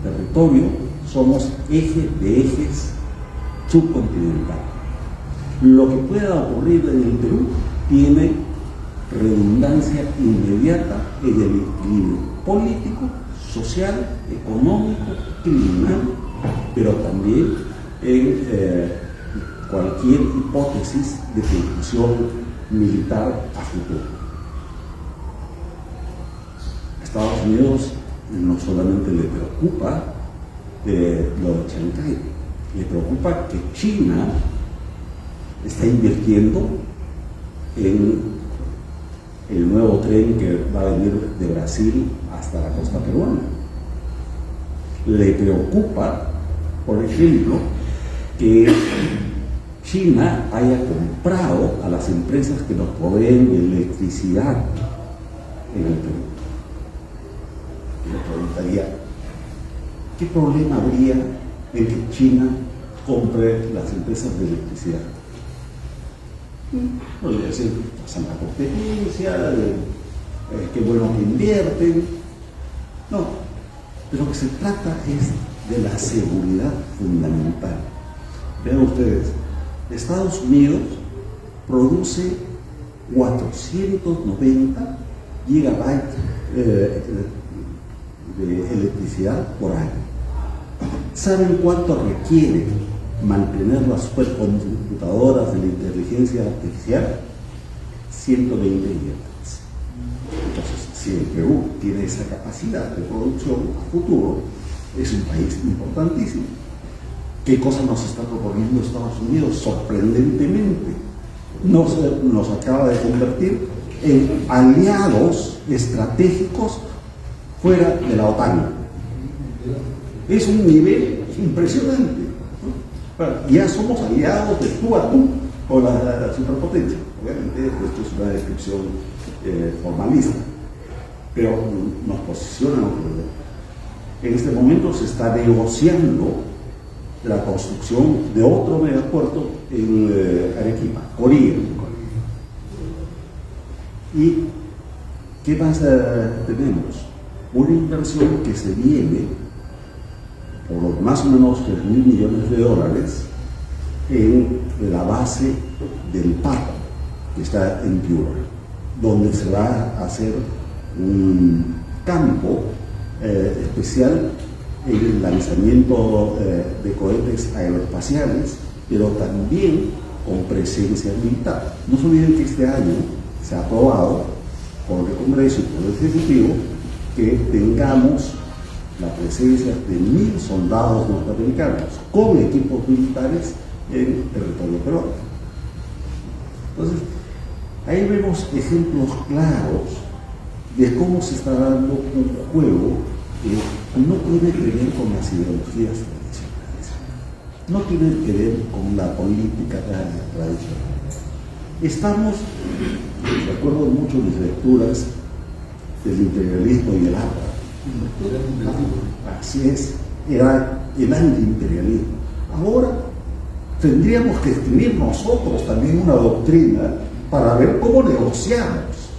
territorio somos eje de ejes subcontinental. Lo que pueda ocurrir en el Perú tiene redundancia inmediata en el equilibrio político, social, económico, criminal, pero también en cualquier hipótesis de ejecución militar a futuro. A Estados Unidos no solamente le preocupa lo de Chancay, le preocupa que China está invirtiendo en el nuevo tren que va a venir de Brasil hasta la costa peruana. Le preocupa, por ejemplo, que China haya comprado a las empresas que nos proveen electricidad en el Perú. Y le preguntaría, ¿qué problema habría en que China compre las empresas de electricidad? Podría decir, pasan la competencia, qué bueno que invierten. No, de lo que se trata es de la seguridad fundamental. Vean ustedes, Estados Unidos produce 490 gigabytes de electricidad por año. ¿Saben cuánto requiere mantener las supercomputadoras de la inteligencia artificial? 120 gigabytes. Entonces, si el Perú tiene esa capacidad de producción a futuro, es un país importantísimo. ¿Qué cosa nos está proponiendo Estados Unidos? Sorprendentemente, nos acaba de convertir en aliados estratégicos fuera de la OTAN. Es un nivel impresionante, ¿no? Ya somos aliados de tú a tú con la superpotencia. Obviamente esto es una descripción formalista, pero nos posicionan. En este momento se está negociando la construcción de otro megapuerto en Arequipa, Coría. ¿Y qué más tenemos? Una inversión que se viene por más o menos 3.000 millones de dólares en la base del Pato, que está en Piura, donde se va a hacer un campo especial en el lanzamiento de cohetes aeroespaciales, pero también con presencia militar. No se olviden que este año se ha aprobado por el Congreso y por el Ejecutivo que tengamos la presencia de 1.000 soldados norteamericanos con equipos militares en territorio peruano. Entonces, ahí vemos ejemplos claros de cómo se está dando un juego que no tiene que ver con las ideologías tradicionales, no tiene que ver con la política tradicional. Recuerdo mucho mis lecturas del imperialismo y el APA. Así es, era el antiimperialismo. Ahora tendríamos que escribir nosotros también una doctrina para ver cómo negociamos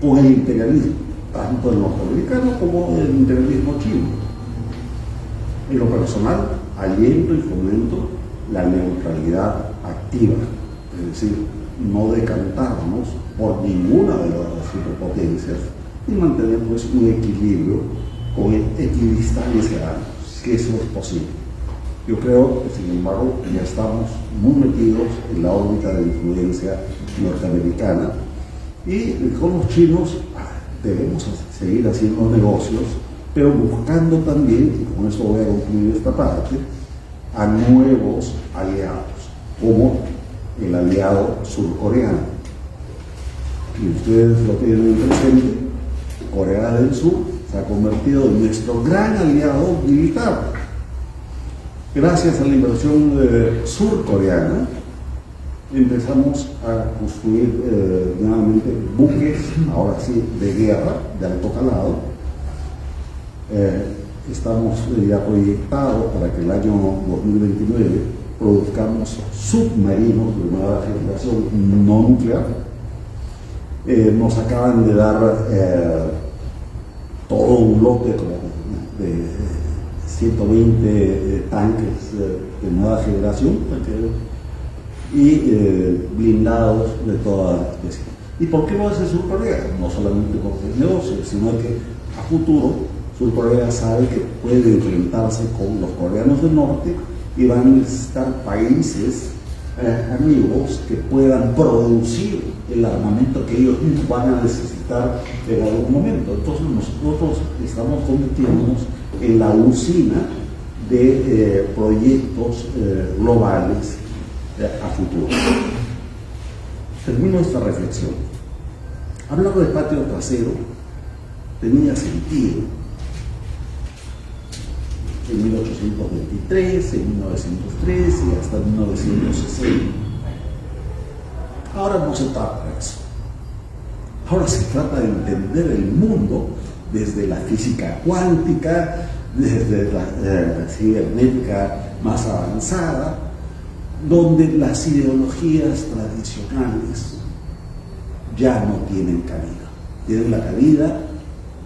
con el imperialismo, tanto el norteamericano como el imperialismo chino. En lo personal, aliento y fomento la neutralidad activa, es decir, no decantarnos por ninguna de las superpotencias y mantener pues un equilibrio con equidistancia, que eso es posible. Yo creo que, sin embargo, ya estamos muy metidos en la órbita de influencia norteamericana y con los chinos debemos seguir haciendo negocios, pero buscando también, y con esto voy a concluir esta parte, a nuevos aliados, como el aliado surcoreano. Y ustedes lo tienen presente, Corea del Sur se ha convertido en nuestro gran aliado militar. Gracias a la inversión surcoreana, empezamos a construir nuevamente buques, ahora sí, de guerra, de alto calado. Estamos ya proyectados para que el año 2029 produzcamos submarinos de nueva generación no nuclear. Nos acaban de dar todo un lote de 120 tanques de nueva generación y blindados de toda especie. ¿Y por qué lo hace Surcorea? No solamente porque es negocio, sino que a futuro Surcorea sabe que puede enfrentarse con los coreanos del norte y van a necesitar países amigos que puedan producir el armamento que ellos mismos van a necesitar en algún momento. Entonces nosotros estamos convirtiéndonos en la usina de proyectos globales a futuro. Termino esta reflexión. Hablar de patio trasero tenía sentido en 1823, en 1913 y hasta 1960. Ahora no se trata de eso. Ahora se trata de entender el mundo desde la física cuántica, desde la cibernética más avanzada, donde las ideologías tradicionales ya no tienen cabida. Tienen la cabida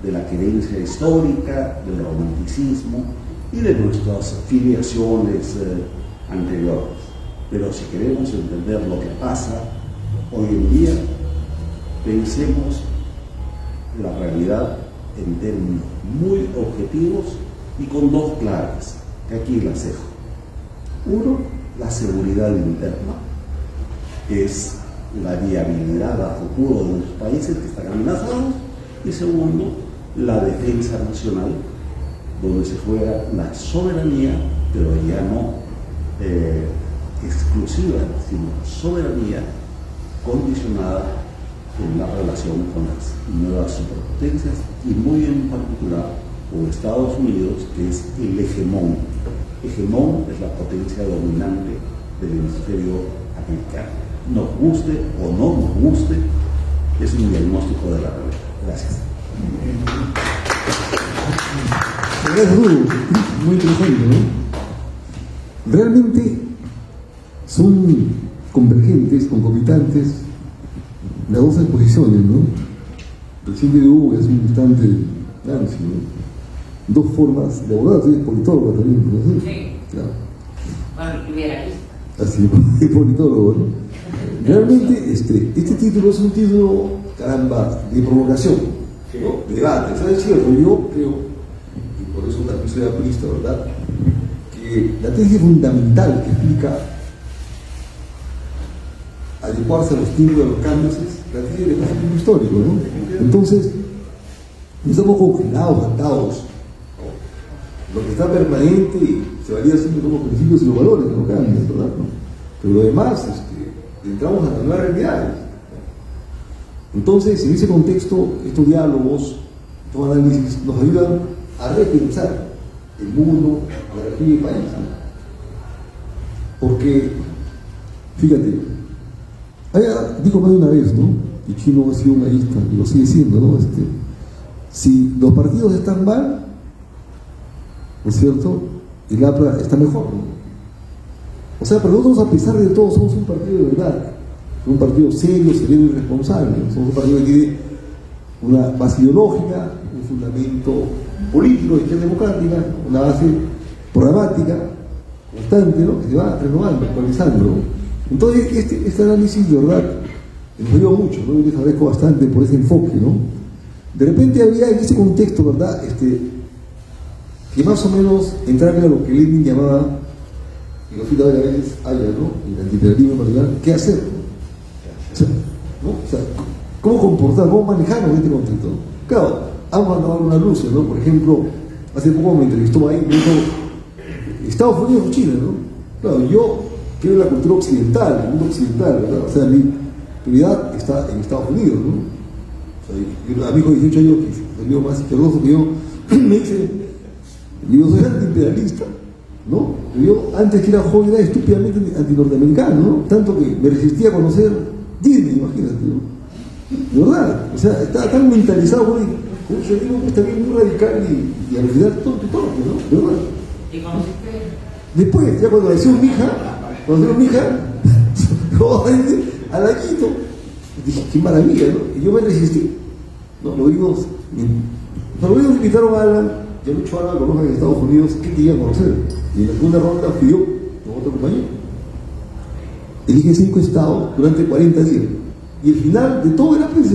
de la querencia histórica, del romanticismo y de nuestras filiaciones anteriores. Pero si queremos entender lo que pasa hoy en día, pensemos la realidad en términos muy objetivos y con dos claves, que aquí las dejo. Uno, la seguridad interna, que es la viabilidad a futuro de los países que están amenazados, y segundo, la defensa nacional, donde se juega la soberanía, pero ya no exclusiva, sino soberanía condicionada en la relación con las nuevas superpotencias y muy en particular con Estados Unidos, que es el hegemón. Hegemón es la potencia dominante del hemisferio americano. Nos guste o no nos guste, es un diagnóstico de la realidad. Gracias. Muy interesante, ¿no? Realmente son convergentes, concomitantes las dos exposiciones, ¿no? Recién de Hugo hace un instante Nancy, ¿no? Dos formas de abordar, tú eres politólogo también, ¿no? Sí. Claro. Bueno, hubiera aquí. Así, es politólogo, ¿no? Realmente este título es un título, caramba, de provocación, ¿no? De debate. ¿Sabes cierto? Yo creo, y por eso también soy apurista, ¿verdad?, que la tesis fundamental que explica adecuarse a los tiempos de los cambios es la tesis del espacio histórico, ¿no? Entonces, no estamos congelados, atados. Lo que está permanente se varía siempre con los principios y los valores que no cambian, ¿verdad? ¿No? Pero lo demás, entramos a nuevas realidades. Entonces, en ese contexto, estos diálogos, estos análisis nos ayudan a repensar el mundo, la región y el país, ¿no? Porque, fíjate, digo más de una vez, ¿no? Y Chino ha sido un arista y lo sigue siendo, ¿no? Si los partidos están mal, ¿no es cierto?, el APRA está mejor, ¿no? O sea, pero nosotros, a pesar de todo, somos un partido de verdad, un partido serio, sereno y responsable. Somos un partido que tiene una base ideológica, un fundamento político de izquierda democrática, una base programática constante, ¿no?, que se va renovando, actualizando, ¿no? Entonces, este análisis, de verdad, nos ayuda mucho, ¿no? Yo les agradezco bastante por ese enfoque, ¿no? De repente había en ese contexto, ¿verdad?, que más o menos entrarle a lo que Lenin llamaba, y lo cita varias veces, ¿no?, el antiimperialismo en particular, ¿qué hacer? ¿No? O sea, ¿cómo comportar, cómo manejarnos en este contexto? Claro, han mandado algunas luces, ¿no? Por ejemplo, hace poco me entrevistó ahí, me dijo, Estados Unidos o China, ¿no? Claro, yo quiero la cultura occidental, el mundo occidental, ¿verdad? O sea, mi prioridad está en Estados Unidos, ¿no? O sea, a mi hijo de 18 años, que es el más izquierdoso que yo, me dice, yo soy antiimperialista, ¿no? Yo antes que era joven era estúpidamente antinorteamericano, ¿no? Tanto que me resistía a conocer Disney, imagínate, ¿no? De verdad, o sea, está tan mentalizado con un socialismo que está bien muy radical y al final tonto, ¿no? De verdad. ¿Y conociste? Después, ya cuando nació mi hija, al añito, dije, qué maravilla, ¿no? Y yo me resistí. ¿No? Los gringos invitaron a Alan, y a Lucho Alan, conozcan en Estados Unidos, ¿qué querían conocer? Y en la segunda ronda fui yo, con otro compañero. Elige 5 estados durante 40 días. Y el final de todo era, pues,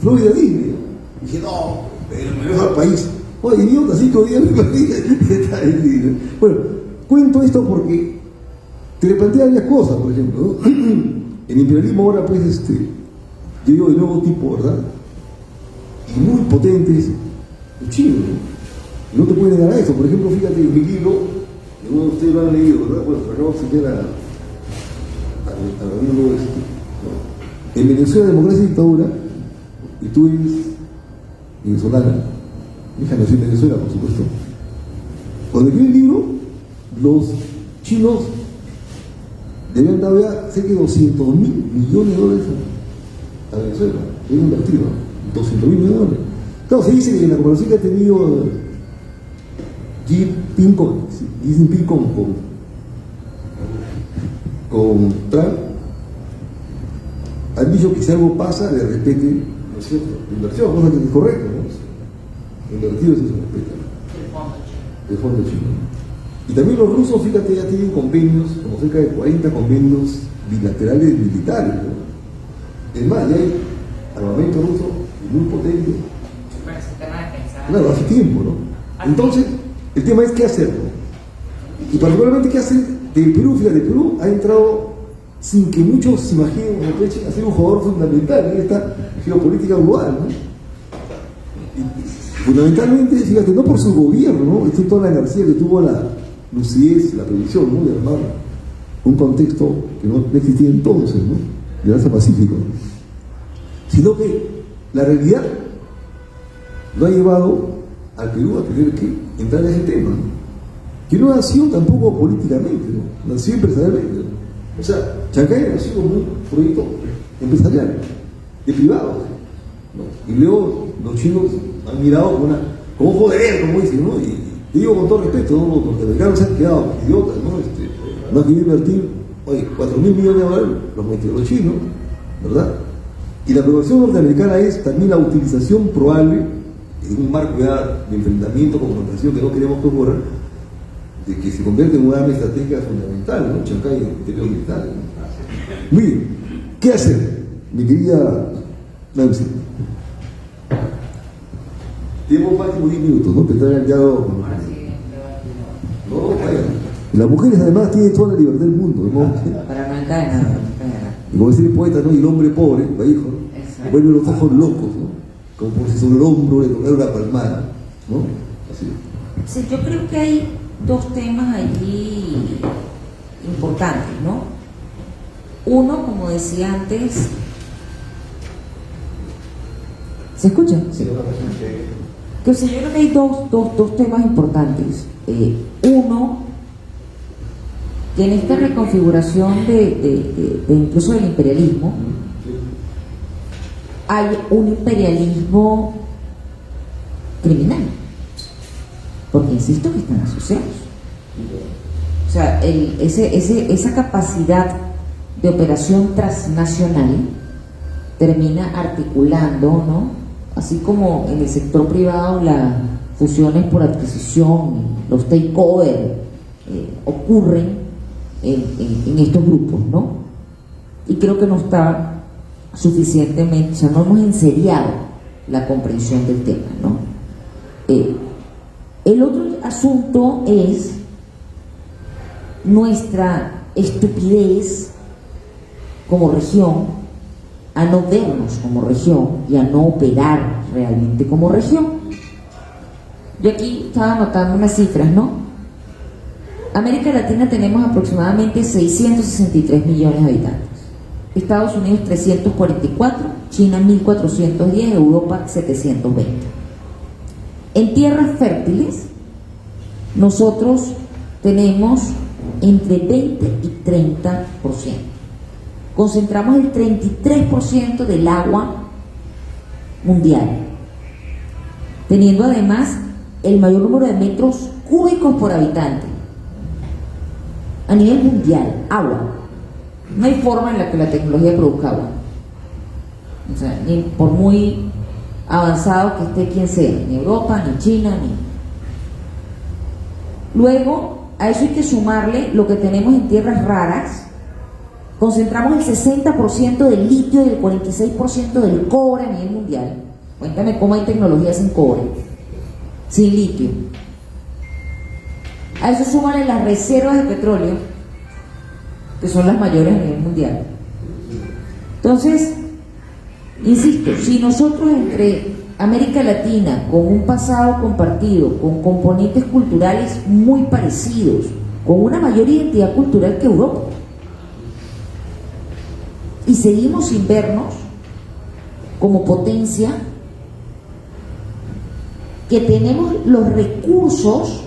Florida Disney. Y dije, no, pero me voy al país. Oye, idiota, 5 días me perdí. Bueno, cuento esto porque te le plantea varias cosas, por ejemplo, ¿no? El imperialismo ahora, pues, yo digo de nuevo tipo, ¿verdad? Y muy potentes, los chinos, ¿no? Y no te pueden negar a eso. Por ejemplo, fíjate, en mi libro, algunos de ustedes lo han leído, ¿verdad? Bueno, acabo de citar al amigo ¿no? En Venezuela, democracia y dictadura, y tú eres venezolana, mi hija nació en Venezuela, por supuesto. Cuando escribí el libro, los chinos debían dar ya cerca de $200.000 millones a Venezuela. Debían invertir, ¿no? $200.000 millones. Claro, se dice que en la conversación que ha tenido Xi Jinping con Trump, han dicho que si algo pasa, le respeten, ¿no es cierto?, la inversión, cosa que es correcta, ¿no? Invertido se respeta. El fondo chino. Y también los rusos, fíjate, ya tienen convenios, como cerca de 40 convenios bilaterales militares, ¿no? Es más, ya hay armamento ruso muy potente. Bueno, ese tema de pensar. Claro, hace tiempo, ¿no? Entonces, el tema es qué hacer, ¿no? Y particularmente qué hacer del Perú. Fíjate, Perú ha entrado sin que muchos se imaginen a ser un jugador fundamental en esta geopolítica global, ¿no? Y fundamentalmente, fíjate, no por su gobierno, ¿no? Es toda la energía que tuvo la lucidez, la previsión, ¿no?, de armar un contexto que no existía entonces, ¿no?, de Asia Pacífico, ¿no? Sino que la realidad lo ha llevado al Perú a tener que entrar en ese tema, ¿no? Que no nació tampoco políticamente, ¿no? Nació empresarialmente, ¿no? O sea, Chancay nació como un proyecto empresarial, de privado, ¿no? Y luego los chinos han mirado con ojo de ver, como dicen, ¿no? Y digo con todo respeto, ¿no? Los norteamericanos se han quedado idiotas, ¿no? No han querido invertir, oye, $4.000 millones de dólares, los metieron los chinos, ¿verdad? Y la preocupación norteamericana es también la utilización probable, en un marco ya de enfrentamiento, confrontación que no queremos que ocurra, de que se convierte en una arma estratégica fundamental, ¿no? Chancay en términos militares, ¿no? Muy bien, ¿qué hacer, mi querida Nancy? Tenemos máximo 10 minutos, ¿no? Tendrán ya dado. No, vaya. Las mujeres además tienen toda la libertad del mundo, ¿no? Para no encadenar. Y como decía el poeta, ¿no? Y el hombre pobre, va hijo, ¿no?, vuelve los ojos locos, ¿no? Como por si sobre el hombro le tocara una palmada, ¿no? Así. Sí, yo creo que hay dos temas allí importantes, ¿no? Uno, como decía antes, ¿se escucha? Sí. Que, o sea, yo creo que hay dos temas importantes. Uno, que en esta reconfiguración de incluso del imperialismo, hay un imperialismo criminal, porque insisto que están asociados. O sea, esa capacidad de operación transnacional termina articulando, ¿no?, así como en el sector privado las fusiones por adquisición, los takeover ocurren en estos grupos, ¿no? y creo que no está suficientemente, o sea, no hemos enseriado la comprensión del tema, ¿no? El otro asunto es nuestra estupidez como región a no vernos como región y a no operar realmente como región. Yo aquí estaba anotando unas cifras, ¿no? América Latina tenemos aproximadamente 663 millones de habitantes. Estados Unidos 344, China 1410, Europa 720. En tierras fértiles, nosotros tenemos entre 20 y 30%. Concentramos el 33% del agua mundial, teniendo además el mayor número de metros cúbicos por habitante a nivel mundial. Agua. No hay forma en la que la tecnología produzca agua, o sea, ni por muy avanzado que esté quien sea, ni Europa, ni China, ni... Luego, a eso hay que sumarle lo que tenemos en tierras raras. Concentramos el 60% del litio y el 46% del cobre a nivel mundial. Cuéntame cómo hay tecnología sin cobre, sin litio. A eso súmale las reservas de petróleo, que son las mayores a nivel mundial. Entonces, insisto, si nosotros entre América Latina, con un pasado compartido, con componentes culturales muy parecidos, con una mayor identidad cultural que Europa, y seguimos sin vernos como potencia, que tenemos los recursos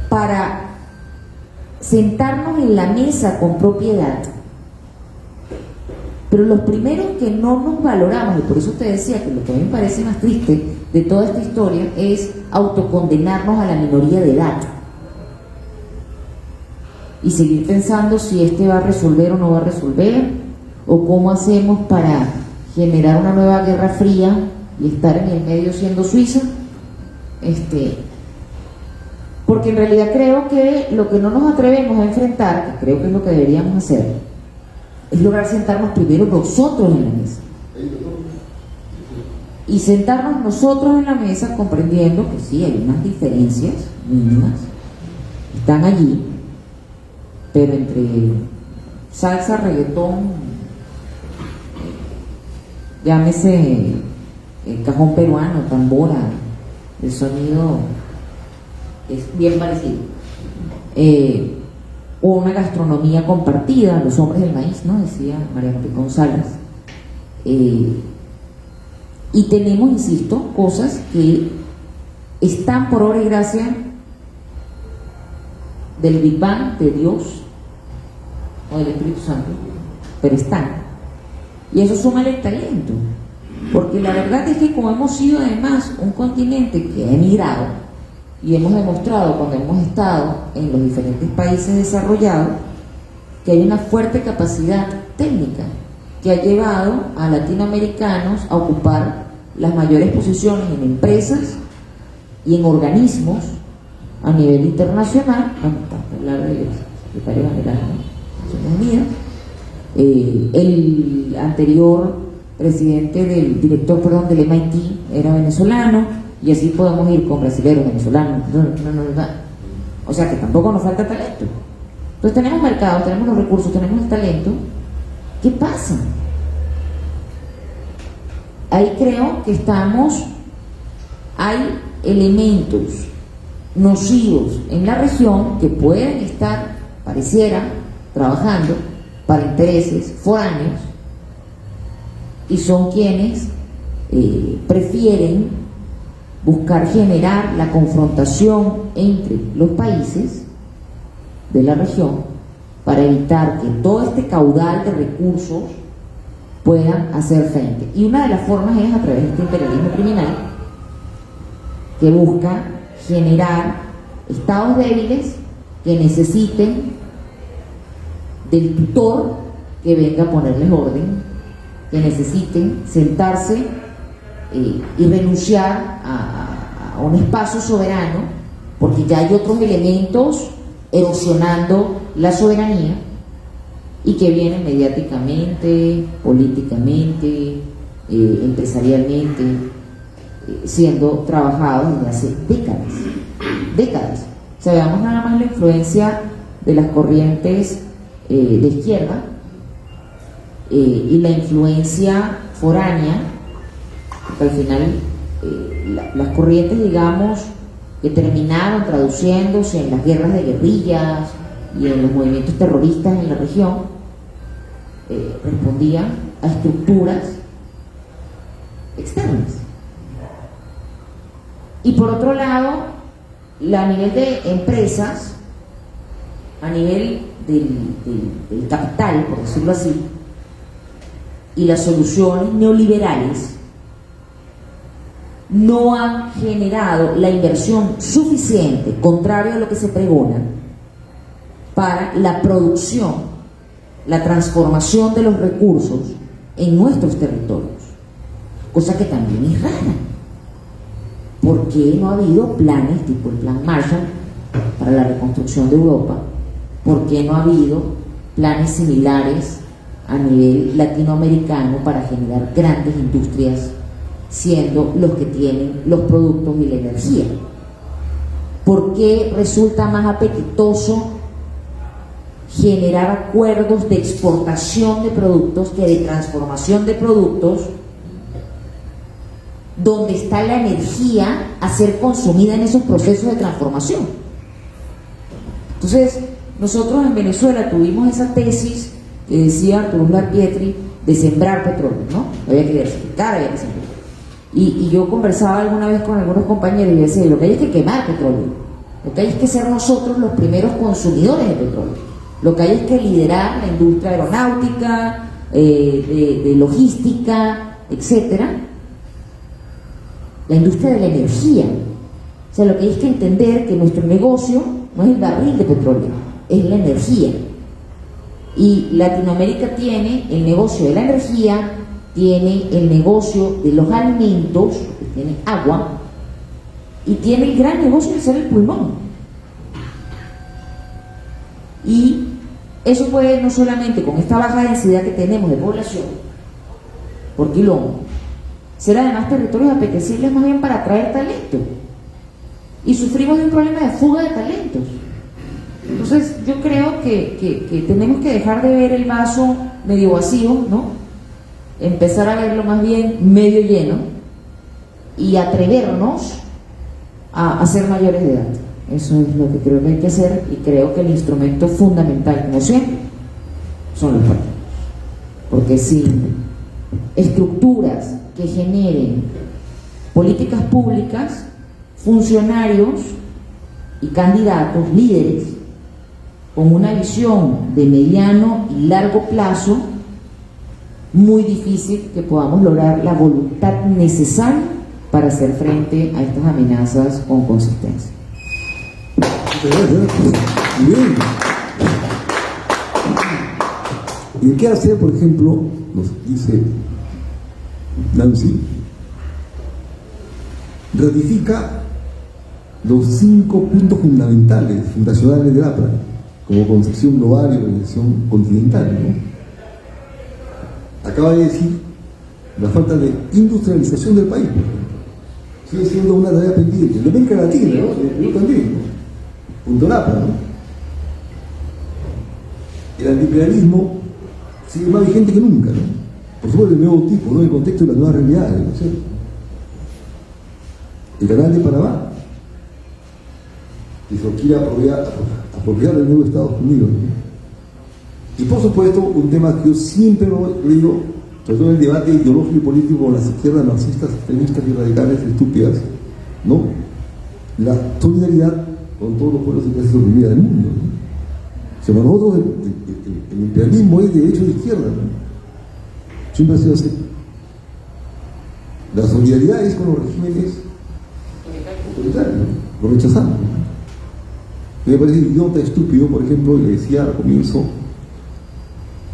para sentarnos en la mesa con propiedad, pero los primeros que no nos valoramos, y por eso te decía que lo que a mí me parece más triste de toda esta historia es autocondenarnos a la minoría de edad y seguir pensando si este va a resolver o no va a resolver, o cómo hacemos para generar una nueva guerra fría y estar en el medio siendo Suiza. Porque en realidad creo que lo que no nos atrevemos a enfrentar, que creo que es lo que deberíamos hacer, es lograr sentarnos primero nosotros en la mesa. Y sentarnos nosotros en la mesa comprendiendo que sí, hay unas diferencias mínimas, están allí, pero entre salsa, reggaetón, llámese el cajón peruano, tambora, el sonido es bien parecido. O una gastronomía compartida, los hombres del maíz, ¿no? Decía Mariano Picón Salas. Y tenemos, insisto, cosas que están por obra y gracia del Big Bang, de Dios o del Espíritu Santo, pero están. Y eso suma el talento, porque la verdad es que como hemos sido además un continente que ha emigrado, y hemos demostrado cuando hemos estado en los diferentes países desarrollados que hay una fuerte capacidad técnica que ha llevado a latinoamericanos a ocupar las mayores posiciones en empresas y en organismos a nivel internacional. Bueno, para hablar del secretario general de Naciones Unidas, el anterior presidente del director, del MIT era venezolano, y así podemos ir con brasileños, venezolanos, o sea que tampoco nos falta talento. Entonces tenemos mercados, tenemos los recursos, tenemos el talento. ¿Qué pasa? Ahí creo que hay elementos nocivos en la región que pueden estar, pareciera, trabajando para intereses foráneos, y son quienes prefieren buscar generar la confrontación entre los países de la región para evitar que todo este caudal de recursos puedan hacer frente. Y una de las formas es a través de este imperialismo criminal que busca generar estados débiles que necesiten del tutor que venga a ponerles orden, que necesiten sentarse y renunciar a un espacio soberano, porque ya hay otros elementos erosionando la soberanía, y que vienen mediáticamente, políticamente, empresarialmente, siendo trabajados desde hace décadas. O sea, veamos nada más la influencia de las corrientes de izquierda y la influencia foránea, porque al final las corrientes, digamos, que terminaron traduciéndose en las guerras de guerrillas y en los movimientos terroristas en la región, respondían a estructuras externas. Y por otro lado, a nivel de empresas, a nivel del capital, por decirlo así, y las soluciones neoliberales no han generado la inversión suficiente, contrario a lo que se pregona, para la producción, la transformación de los recursos en nuestros territorios, cosa que también es rara. ¿Por qué no ha habido planes tipo el Plan Marshall para la reconstrucción de Europa? ¿Por qué no ha habido planes similares a nivel latinoamericano para generar grandes industrias, siendo los que tienen los productos y la energía? ¿Por qué resulta más apetitoso generar acuerdos de exportación de productos que de transformación de productos, donde está la energía a ser consumida en esos procesos de transformación? Entonces, nosotros en Venezuela tuvimos esa tesis que decía Arturo Uslar Pietri de sembrar petróleo, ¿no? Había que diversificar, había que sembrar. Y yo conversaba alguna vez con algunos compañeros y decía, lo que hay es que quemar petróleo, lo que hay es que ser nosotros los primeros consumidores de petróleo, lo que hay es que liderar la industria aeronáutica, de logística, etcétera, la industria de la energía. O sea, lo que hay es que entender que nuestro negocio no es el barril de petróleo, es la energía. Y Latinoamérica tiene el negocio de la energía, tiene el negocio de los alimentos, porque tiene agua, y tiene el gran negocio de ser el pulmón. Y eso puede no solamente con esta baja densidad que tenemos de población por quilombo, ser además territorios apetecibles más bien para atraer talento. Y sufrimos de un problema de fuga de talentos. Entonces yo creo que tenemos que dejar de ver el vaso medio vacío, ¿no? Empezar a verlo más bien medio lleno y atrevernos a ser mayores de edad. Eso es lo que creo que hay que hacer, y creo que el instrumento fundamental, como siempre, son los partidos. Porque sin estructuras que generen políticas públicas, funcionarios y candidatos, líderes, con una visión de mediano y largo plazo, muy difícil que podamos lograr la voluntad necesaria para hacer frente a estas amenazas con consistencia. Muy bien. ¿Y qué hacer, por ejemplo, nos dice Nancy? Ratifica los 5 puntos fundamentales, fundacionales del APRA, como concepción global y organización continental, ¿no? Acaba de decir la falta de industrialización del país, por ejemplo. Sigue siendo una tarea pendiente. De América Latina, ¿no? De Perú también, ¿no? Punto APRA, ¿no? El antiimperialismo sigue más vigente que nunca, ¿no? Por supuesto, el nuevo tipo, ¿no? En el contexto de las nuevas realidades, ¿no es cierto? El canal de Panamá, que se lo quiere apropiar del nuevo Estados Unidos, ¿no? Y por supuesto, un tema que yo siempre lo digo, sobre todo en el debate ideológico y político con las izquierdas marxistas, extremistas y radicales estúpidas, ¿no? La solidaridad con todos los pueblos y clases oprimidas del mundo, ¿no? O sea, para nosotros el imperialismo es de derecha y de izquierda, ¿no? Siempre ha sido así. La solidaridad es con los regímenes autoritarios, ¿no? Lo rechazamos, ¿no? Me parece idiota, estúpido, por ejemplo, le decía al comienzo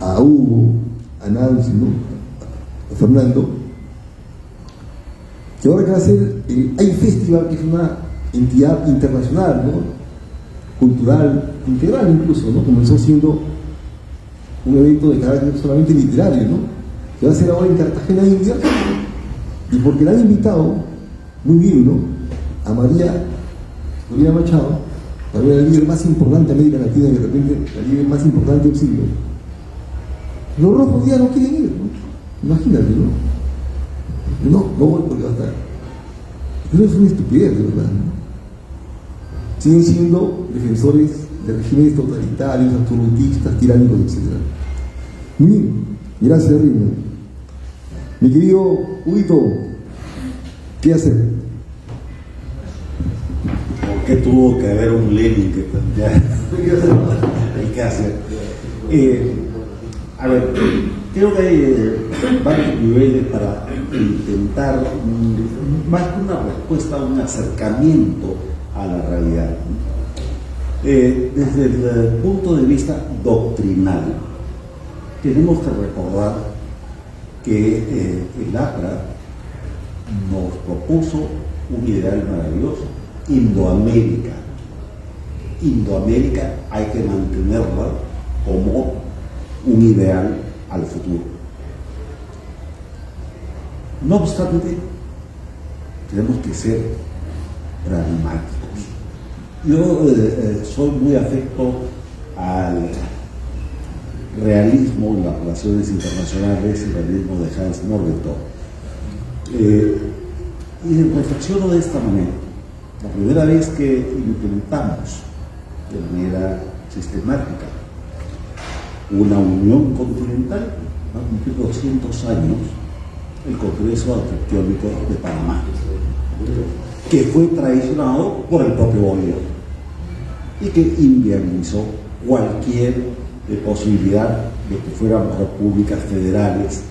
a Hugo, a Nancy, ¿no? A Fernando, que ahora que va a ser el AI Festival, que es una entidad internacional, ¿no? Cultural, integral incluso, ¿no? Comenzó siendo un evento de carácter solamente literario, ¿no? Que va a ser ahora en Cartagena, India, y porque la han invitado, muy bien, ¿no? A María Corina Machado, para ver la líder más importante de América Latina y de repente la líder más importante del siglo. Los rojos ya no quieren ir, ¿no? Imagínate, ¿no? No voy porque va a estar. Eso es una estupidez, de verdad, ¿no? Siguen siendo defensores de regímenes totalitarios, absolutistas, tiránicos, etc. Muy bien, gracias, Rino. Mi querido Huguito, ¿qué hacer? ¿Por qué tuvo que haber un Lenin que planteara el qué hacer? A ver, creo que hay varios niveles para intentar, más que una respuesta, un acercamiento a la realidad. Desde el punto de vista doctrinal, tenemos que recordar que el APRA nos propuso un ideal maravilloso: Indoamérica. Indoamérica hay que mantenerla como un ideal al futuro. No obstante, tenemos que ser pragmáticos. Yo soy muy afecto al realismo en las relaciones internacionales, el realismo de Hans Morgenthau. Y reflexiono de esta manera. La primera vez que implementamos de manera sistemática una unión continental, va a cumplir 200 años el Congreso Anfitriónico de Panamá, que fue traicionado por el propio gobierno y que inviabilizó cualquier posibilidad de que fuéramos repúblicas federales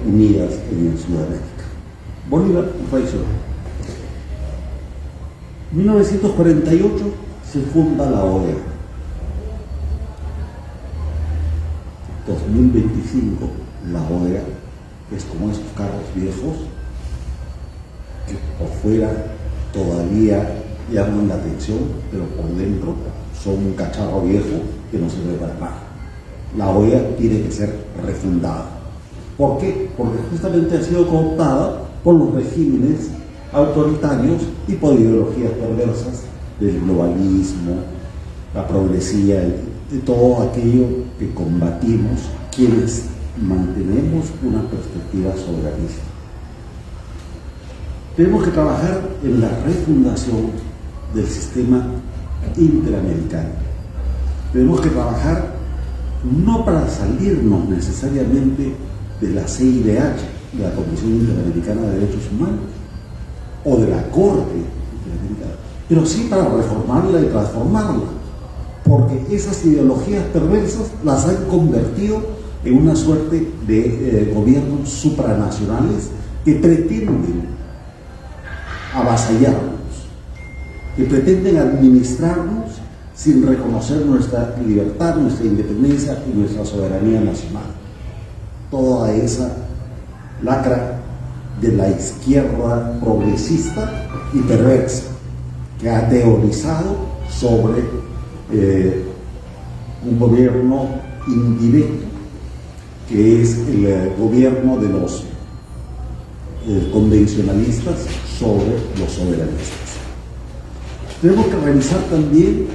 unidas en Sudamérica. Bolívar traicionó. En 1948 se funda la OEA. 2025, la OEA es como esos carros viejos que por fuera todavía llaman la atención, pero por dentro son un cacharro viejo que no sirve para nada. La OEA tiene que ser refundada. ¿Por qué? Porque justamente ha sido cooptada por los regímenes autoritarios y por ideologías perversas del globalismo, la progresía, de todo aquello que combatimos quienes mantenemos una perspectiva soberanista. Tenemos que trabajar en la refundación del sistema interamericano. Tenemos que trabajar no para salirnos necesariamente de la CIDH, de la Comisión Interamericana de Derechos Humanos, o de la Corte Interamericana, pero sí para reformarla y transformarla, porque esas ideologías perversas las han convertido en una suerte de gobiernos supranacionales que pretenden avasallarnos, que pretenden administrarnos sin reconocer nuestra libertad, nuestra independencia y nuestra soberanía nacional. Toda esa lacra de la izquierda progresista y perversa que ha teorizado sobre un gobierno indirecto, que es el gobierno de los convencionalistas sobre los soberanistas. Tenemos que revisar también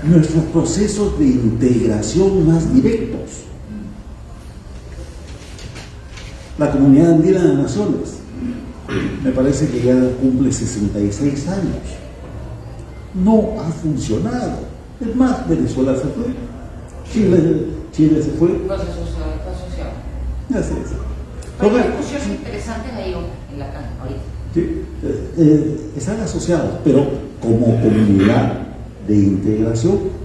nuestros procesos de integración más directos. La Comunidad Andina de Naciones me parece que ya cumple 66 años. No ha funcionado. Es más, Venezuela se fue, Chile se fue. Proceso asociado. Así es. Pero hay discusiones interesantes ahí en la CAN ahorita. Sí, están asociados, pero como comunidad de integración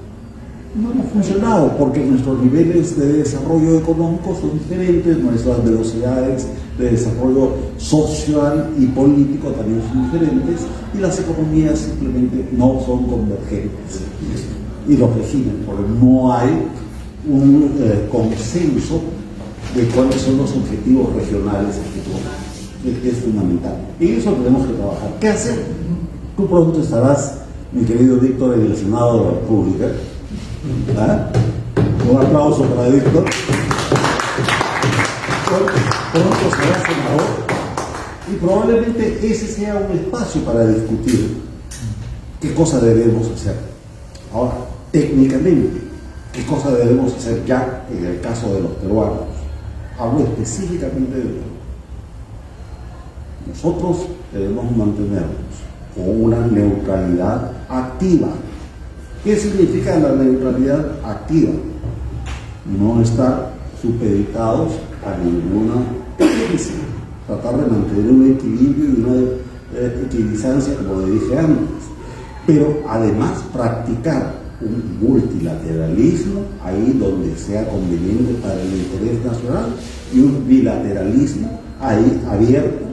no hemos funcionado porque nuestros niveles de desarrollo económico son diferentes, nuestras velocidades de desarrollo social y político también son diferentes y las economías simplemente no son convergentes. Y los regímenes, porque no hay un consenso de cuáles son los objetivos regionales que es fundamental. Y eso tenemos que trabajar. ¿Qué hacer? Tú pronto estarás, mi querido Víctor, en el Senado de la República. ¿Ah? Un aplauso para Víctor. Pronto será senador y probablemente ese sea un espacio para discutir qué cosa debemos hacer. Ahora, técnicamente, qué cosa debemos hacer ya en el caso de los peruanos. Hablo específicamente de Perú. Nosotros debemos mantenernos con una neutralidad activa. ¿Qué significa la neutralidad activa? No estar supeditados a ninguna crisis, tratar de mantener un equilibrio y una equidistancia, como le dije antes, pero además practicar un multilateralismo ahí donde sea conveniente para el interés nacional y un bilateralismo ahí abierto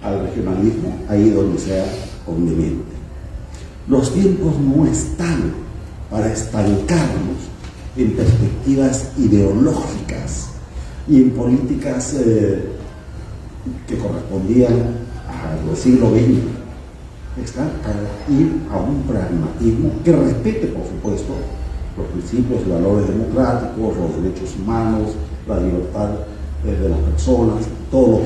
al regionalismo ahí donde sea conveniente. Los tiempos no están para estancarnos en perspectivas ideológicas y en políticas que correspondían al siglo XX. Está para ir a un pragmatismo que respete, por supuesto, los principios y valores democráticos, los derechos humanos, la libertad de las personas, todo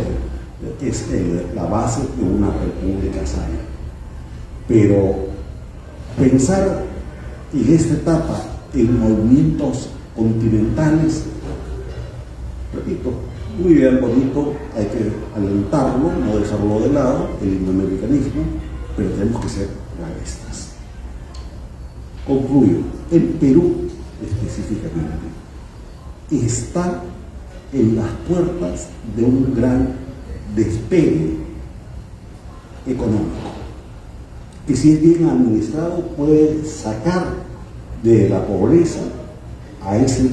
lo que es la base de una república sana. Pero pensar en esta etapa en movimientos continentales, repito, muy bien bonito, hay que alentarlo, no dejarlo de lado, el indoamericanismo, pero tenemos que ser realistas. Concluyo, el Perú específicamente está en las puertas de un gran despegue económico, que si es bien administrado puede sacar de la pobreza a esos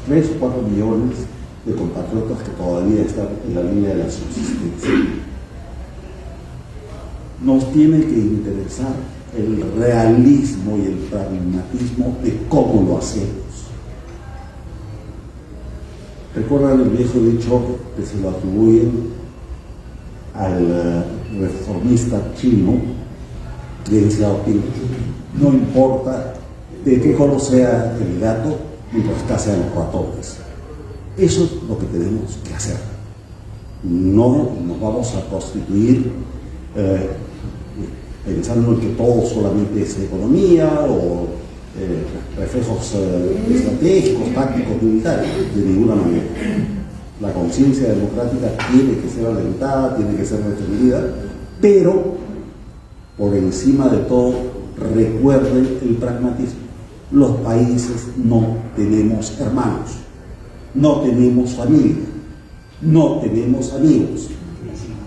3 o 4 millones de compatriotas que todavía están en la línea de la subsistencia. Nos tiene que interesar el realismo y el pragmatismo de cómo lo hacemos. ¿Recuerdan el viejo dicho que se lo atribuyen al reformista chino, Deng Xiaoping? No importa de qué color sea el gato, mientras casean los ratones. Eso es lo que tenemos que hacer. No nos vamos a constituir pensando en que todo solamente es economía o reflejos estratégicos, tácticos, militares, de ninguna manera. La conciencia democrática tiene que ser alentada, tiene que ser defendida, pero por encima de todo, recuerden el pragmatismo. Los países no tenemos hermanos, no tenemos familia, no tenemos amigos.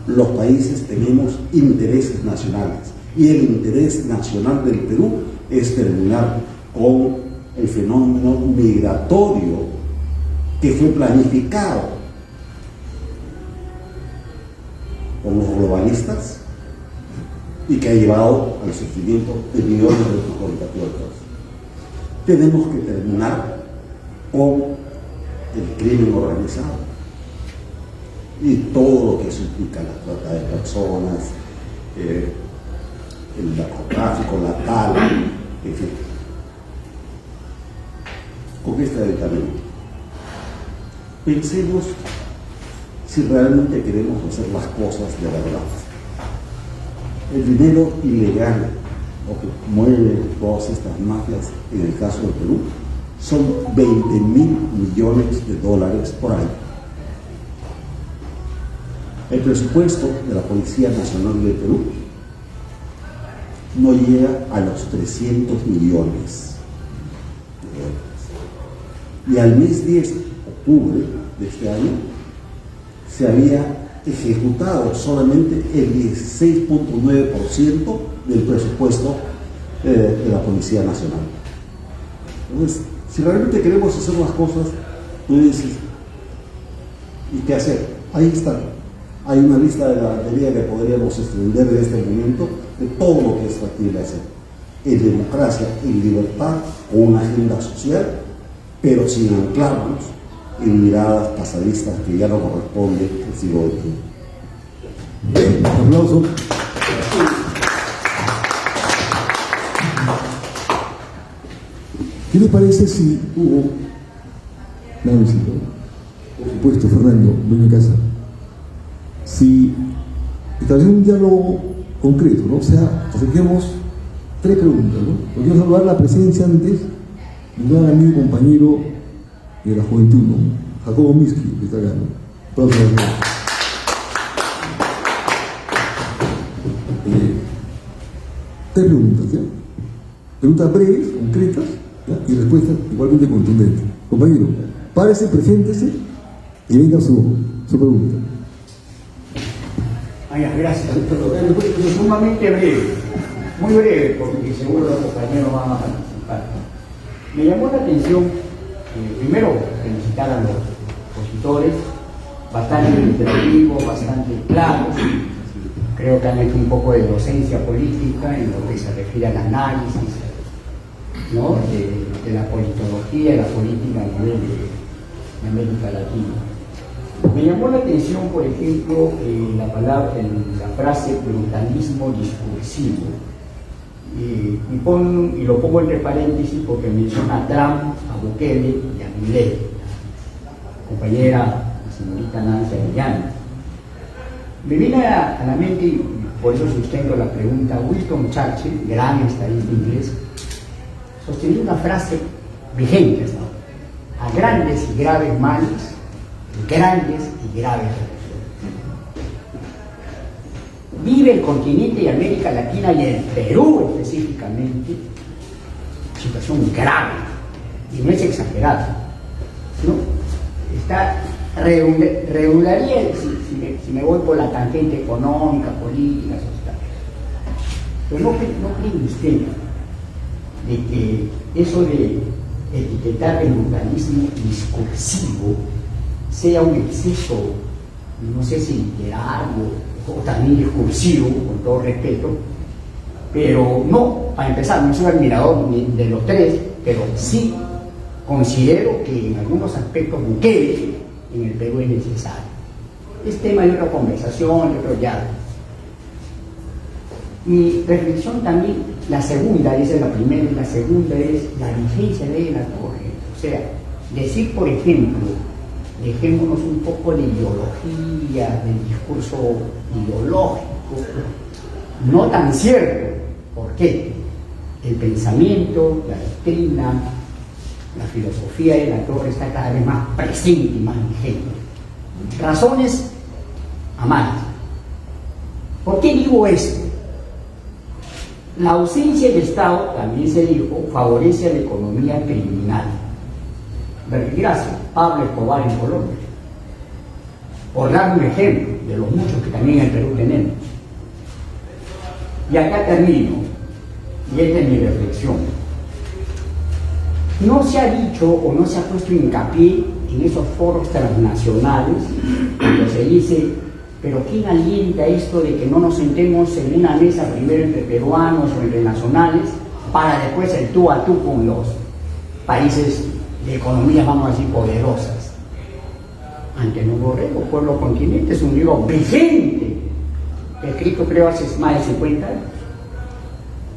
Los países tenemos intereses nacionales y el interés nacional del Perú es terminar con el fenómeno migratorio que fue planificado por los globalistas y que ha llevado al sufrimiento de millones de nuestros compatriotas. Tenemos que terminar con el crimen organizado y todo lo que eso implica, la trata de personas, el narcotráfico, la tala, en fin. Con este aditamento, pensemos si realmente queremos hacer las cosas de verdad. El dinero ilegal, o que mueve todas estas mafias, en el caso del Perú, son 20.000 millones de dólares por año. El presupuesto de la Policía Nacional del Perú no llega a los 300 millones de dólares. Y al mes 10 de octubre de este año se había ejecutado solamente el 16.9% del presupuesto de la Policía Nacional. Entonces, si realmente queremos hacer las cosas, tú dices, ¿y qué hacer? Ahí está. Hay una lista de galantería que podríamos extender en este momento de todo lo que es factible hacer. En democracia, en libertad, con una agenda social, pero sin anclarnos en miradas pasadistas que ya no corresponden al siglo XXI. Bien, un aplauso. ¿Qué le parece si Hugo, Nancy, ¿no? Por supuesto, Fernando, dueño de casa, si establecemos un diálogo concreto, ¿no? O sea, acerquemos 3 preguntas, ¿no? Porque quiero saludar la presencia antes de un gran amigo y compañero de la juventud, ¿no? Jacobo Miski, que está acá, ¿no? Aplausos a Jacobo. 3 preguntas, ¿ya? Preguntas breves, concretas, ¿ya? Y respuestas igualmente contundentes. Compañero, párese, preséntese y venga su pregunta. Gracias. Sumamente breve, muy breve, porque seguro los compañeros van a participar. Me llamó la atención, primero, felicitar a los expositores, bastante interactivos, bastante claros. Creo que han hecho un poco de docencia política en lo que se refiere al análisis, ¿no? de la politología y la política a nivel de América Latina. Me llamó la atención, por ejemplo, la frase pluralismo discursivo. Y lo pongo entre paréntesis porque menciona a Trump, a Bukele y a Milei, compañera, la señorita Nancy Arellano. Me viene a la mente, y por eso sustento la pregunta, Winston Churchill, gran estadista inglés, sostenía una frase vigente, ¿no? A grandes y graves males, grandes y graves soluciones. Vive el continente de América Latina y el Perú específicamente situación grave, y no es exagerado, ¿no? Regularía, si me voy por la tangente económica, política, social. Pero no cree usted de que eso de etiquetar el urbanismo discursivo sea un exceso, no sé si literario o también discursivo, con todo respeto, pero no, para empezar, no soy admirador de los 3, pero sí considero que en algunos aspectos Bukele en el Perú es necesario. Es tema de otra conversación, de otro diálogo. Mi reflexión también, la segunda, esa es la primera, y la segunda es la vigencia de la torre. O sea, decir, por ejemplo, dejémonos un poco de ideología, del discurso ideológico, no tan cierto. ¿Por qué? El pensamiento, la doctrina, la filosofía de la torre está cada vez más presente y más vigente. Razones amables. ¿Por qué digo esto? La ausencia del Estado, también se dijo, favorece a la economía criminal. Verbigracia, Pablo Escobar en Colombia. Por dar un ejemplo de los muchos que también en el Perú tenemos. Y acá termino, y esta es mi reflexión. No se ha dicho o no se ha puesto hincapié en esos foros transnacionales cuando se dice, pero ¿quién alienta esto de que no nos sentemos en una mesa primero entre peruanos o entre nacionales para después el tú a tú con los países de economías, vamos a decir, poderosas? Ante Nuevo Borrego, Pueblo Continente, es un libro vigente, escrito creo hace más de 50 años,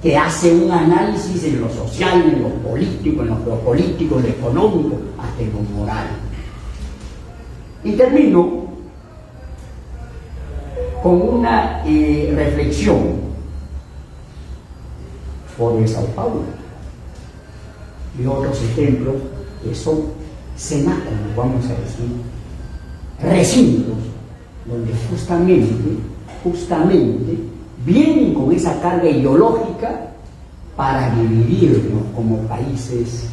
que hace un análisis en lo social, en lo político, en lo geopolítico, en lo económico, hasta en lo moral. Y termino con una reflexión. Foro de Sao Paulo y otros ejemplos que son cenáculos, vamos a decir, recintos donde justamente vienen con esa carga ideológica para dividirnos como países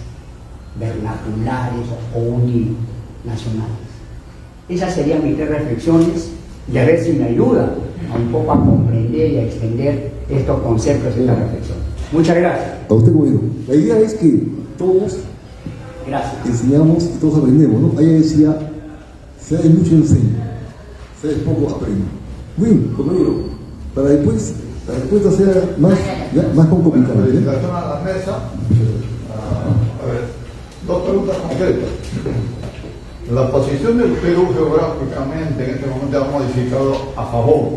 vernaculares o uninacionales. Esas serían mis 3 reflexiones, y a ver si me ayuda un poco a comprender y a extender estos conceptos de esta reflexión. Muchas gracias. A usted, gobierno. La idea es que todos enseñamos y todos aprendemos, ¿no? Ella decía, se de mucho enseña, se de poco aprende. Muy bien, compañero, para después la respuesta sea más complicada. Felicitación a la mesa. A ver, 2 preguntas concretas. La posición del Perú geográficamente en este momento ha modificado a favor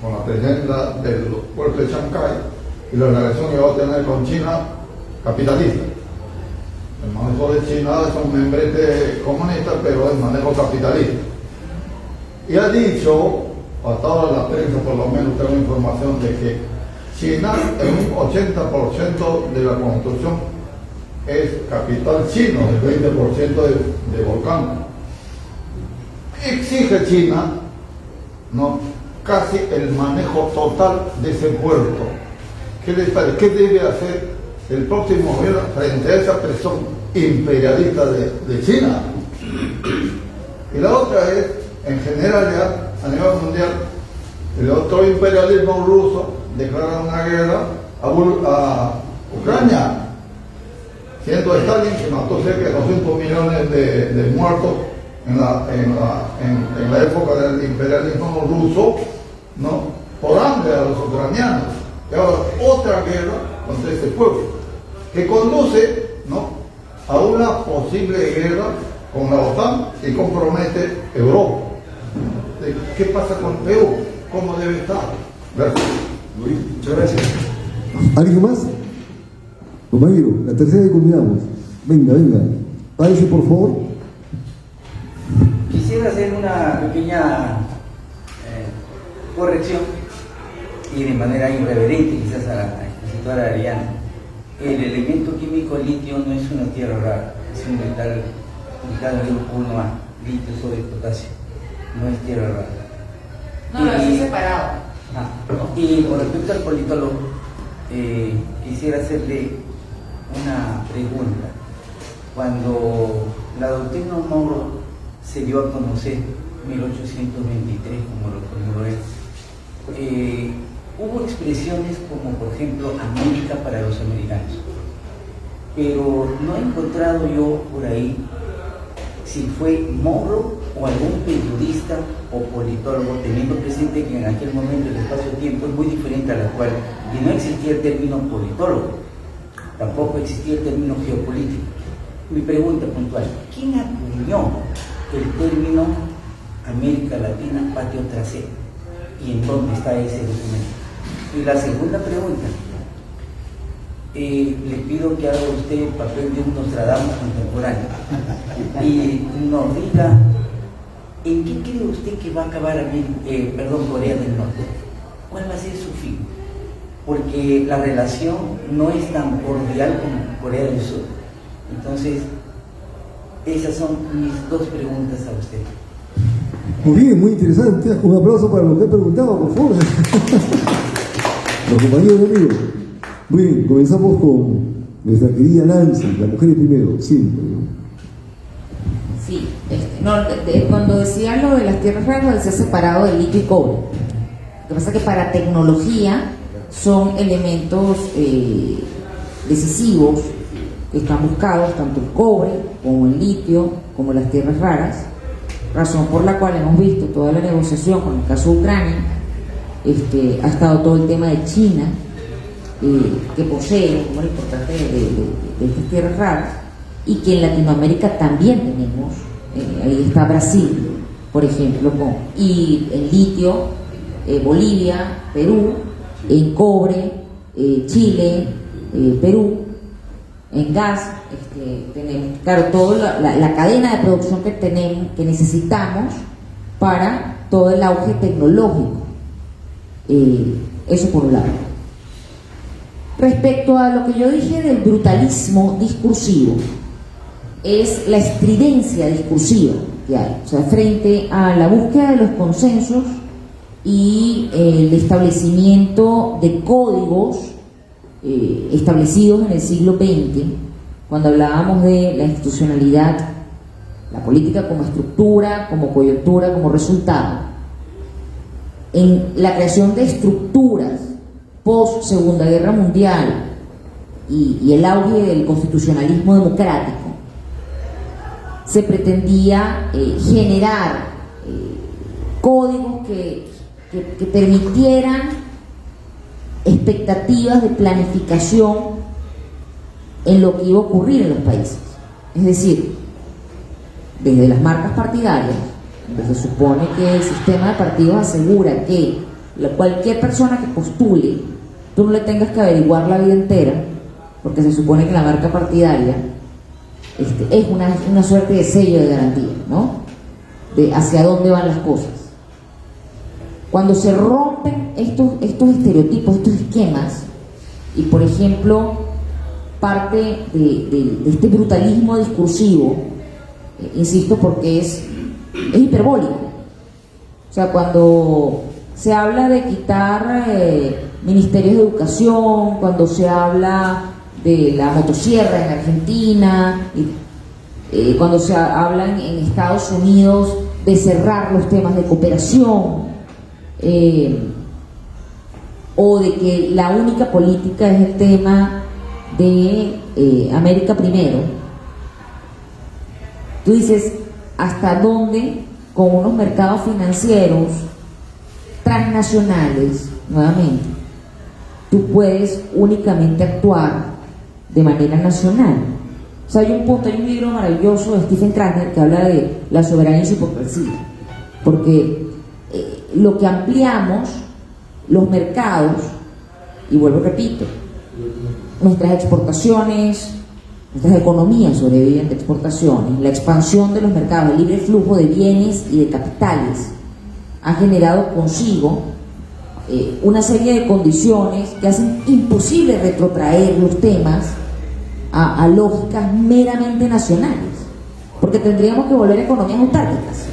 con la presencia del puerto de Chancay y la relación que va a tener con China capitalista. El manejo de China es un membrete comunista, pero es manejo capitalista. Y ha dicho, hasta ahora la prensa por lo menos tengo información de que China, en un 80% de la construcción es capital chino, el 20% de volcán. Exige China, ¿no?, casi el manejo total de ese puerto. ¿Qué les parece? ¿Qué debe hacer el próximo gobierno frente a esa presión imperialista de China? Y la otra es, en general ya, a nivel mundial, el otro imperialismo ruso declara una guerra a Ucrania, siendo Stalin que mató cerca de 200 millones de muertos en la época del imperialismo ruso, ¿no?, por hambre a los ucranianos. Y ahora otra guerra contra ese pueblo, que conduce, ¿no?, a una posible guerra con la OTAN y compromete Europa. ¿Qué pasa con Perú? ¿Cómo debe estar? Gracias. Muchas gracias. ¿Alguien más? Compañero, la tercera y culminamos. Venga. Párese, por favor. Quisiera hacer una pequeña corrección y de manera irreverente quizás a la expositora Ariana. El elemento químico litio no es una tierra rara, es un metal ubicado en el grupo 1A, litio sobre potasio, no es tierra rara. No, es separado. Y con respecto al politólogo, quisiera hacerle una pregunta. Cuando la doctrina Monroe se dio a conocer en 1823, como lo formuló él, hubo expresiones como, por ejemplo, América para los americanos, pero no he encontrado yo por ahí si fue Monroe o algún periodista o politólogo, teniendo presente que en aquel momento el espacio-tiempo es muy diferente al actual y no existía el término politólogo, tampoco existía el término geopolítico. Mi pregunta puntual: ¿quién acuñó el término América Latina patio trasero? ¿Y en dónde está ese documento? Y la segunda pregunta, le pido que haga usted el papel de un Nostradamus contemporáneo y nos diga en qué cree usted que va a acabar Corea del Norte. ¿Cuál va a ser su fin? Porque la relación no es tan cordial como Corea del Sur. Entonces, esas son mis dos preguntas a usted. Muy bien, muy interesante. Un aplauso para los que han preguntado, por favor. Los compañeros y amigos. Muy bien, comenzamos con nuestra querida Nancy, las mujeres primero, siempre, ¿no? Sí, cuando decía lo de las tierras raras, lo decía separado de litio y cobre. Lo que pasa es que para tecnología son elementos decisivos que están buscados, tanto el cobre como el litio, como las tierras raras, razón por la cual hemos visto toda la negociación con el caso de Ucrania. Ha estado todo el tema de China, que posee como la importancia de estas tierras raras, y que en Latinoamérica también tenemos, ahí está Brasil, por ejemplo, y en litio, Bolivia, Perú, en cobre, Chile, Perú, en gas, tenemos, claro, toda la cadena de producción que tenemos, que necesitamos para todo el auge tecnológico. Eso por un lado. Respecto a lo que yo dije del brutalismo discursivo, es la estridencia discursiva que hay, o sea, frente a la búsqueda de los consensos y el establecimiento de códigos establecidos en el siglo XX, cuando hablábamos de la institucionalidad, la política como estructura, como coyuntura, como resultado. En la creación de estructuras post Segunda Guerra Mundial y el auge del constitucionalismo democrático, se pretendía generar códigos que permitieran expectativas de planificación en lo que iba a ocurrir en los países. Es decir, desde las marcas partidarias, donde se supone que el sistema de partidos asegura que cualquier persona que postule, tú no le tengas que averiguar la vida entera, porque se supone que la marca partidaria es una suerte de sello de garantía, ¿no? De hacia dónde van las cosas. Cuando se rompen estos estereotipos, estos esquemas, y por ejemplo, parte de este brutalismo discursivo, insisto, porque es hiperbólico. O sea, cuando se habla de quitar ministerios de educación, cuando se habla de la motosierra en Argentina, cuando se habla en Estados Unidos de cerrar los temas de cooperación, o de que la única política es el tema de América primero, tú dices, ¿hasta dónde con unos mercados financieros transnacionales, nuevamente, tú puedes únicamente actuar de manera nacional? O sea, hay un libro maravilloso de Stephen Krasner que habla de la soberanía y su hipocresía, porque lo que ampliamos los mercados, y vuelvo y repito, nuestras exportaciones, nuestras economías sobreviven de exportaciones, la expansión de los mercados, el libre flujo de bienes y de capitales ha generado consigo una serie de condiciones que hacen imposible retrotraer los temas a lógicas meramente nacionales, porque tendríamos que volver a economías autárquicas.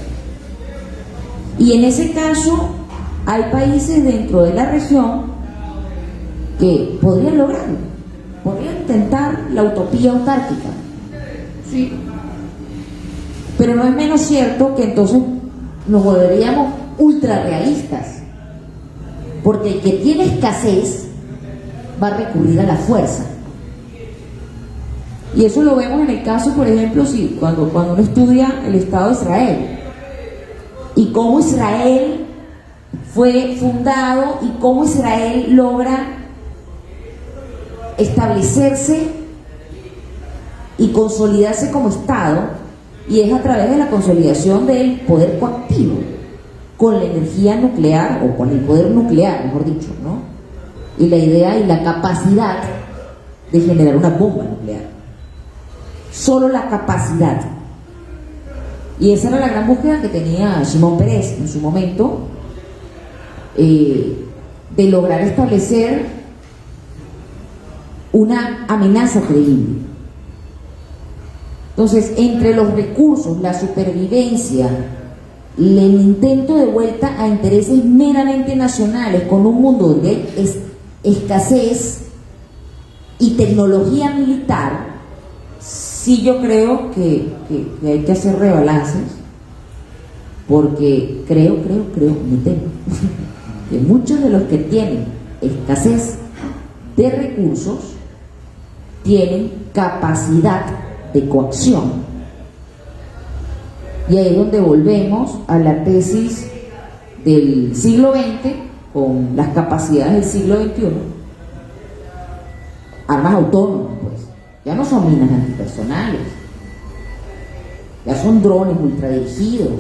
Y en ese caso hay países dentro de la región que podrían lograrlo, podrían intentar la utopía autárquica, sí, pero no es menos cierto que entonces nos volveríamos ultra realistas, porque el que tiene escasez va a recurrir a la fuerza. Y eso lo vemos en el caso, por ejemplo, cuando uno estudia el Estado de Israel y cómo Israel fue fundado y cómo Israel logra establecerse y consolidarse como Estado, y es a través de la consolidación del poder coactivo con la energía nuclear, o con el poder nuclear, mejor dicho, ¿no? Y la idea y la capacidad de generar una bomba nuclear. Solo la capacidad. Y esa era la gran búsqueda que tenía Shimon Peres en su momento, de lograr establecer una amenaza creíble. Entonces, entre los recursos, la supervivencia, el intento de vuelta a intereses meramente nacionales, con un mundo donde hay escasez y tecnología militar, sí yo creo que hay que hacer rebalances, porque creo, me temo, que muchos de los que tienen escasez de recursos tienen capacidad de coacción. Y ahí es donde volvemos a la tesis del siglo XX con las capacidades del siglo XXI. Armas autónomas, pues. Ya no son minas antipersonales, ya son drones ultradirigidos.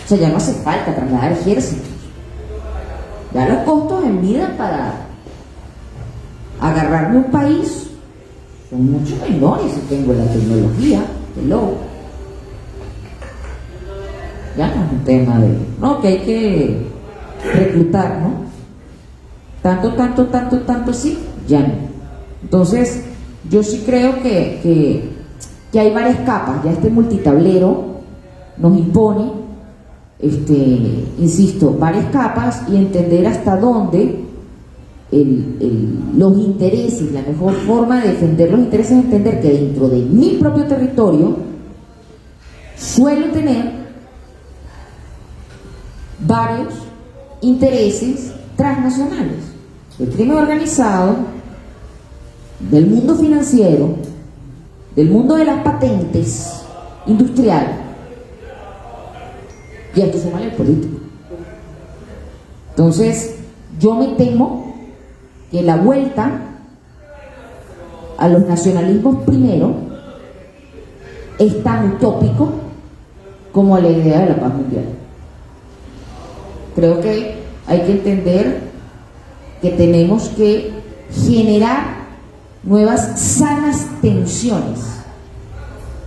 O sea, ya no hace falta trasladar ejércitos. Ya los costos en vida para agarrarme un país son mucho menores si tengo la tecnología. Hello. Ya no es un tema de... No, que hay que reclutar, ¿no? Tanto sí, ya no. Entonces, yo sí creo que hay varias capas. Ya este multitablero nos impone, insisto, varias capas, y entender hasta dónde los intereses, la mejor forma de defender los intereses es entender que dentro de mi propio territorio suelo tener varios intereses transnacionales, del crimen organizado, del mundo financiero, del mundo de las patentes industrial, y a esto suma el político. Entonces, yo me temo que la vuelta a los nacionalismos primero es tan utópico como la idea de la paz mundial. Creo que hay que entender que tenemos que generar nuevas sanas tensiones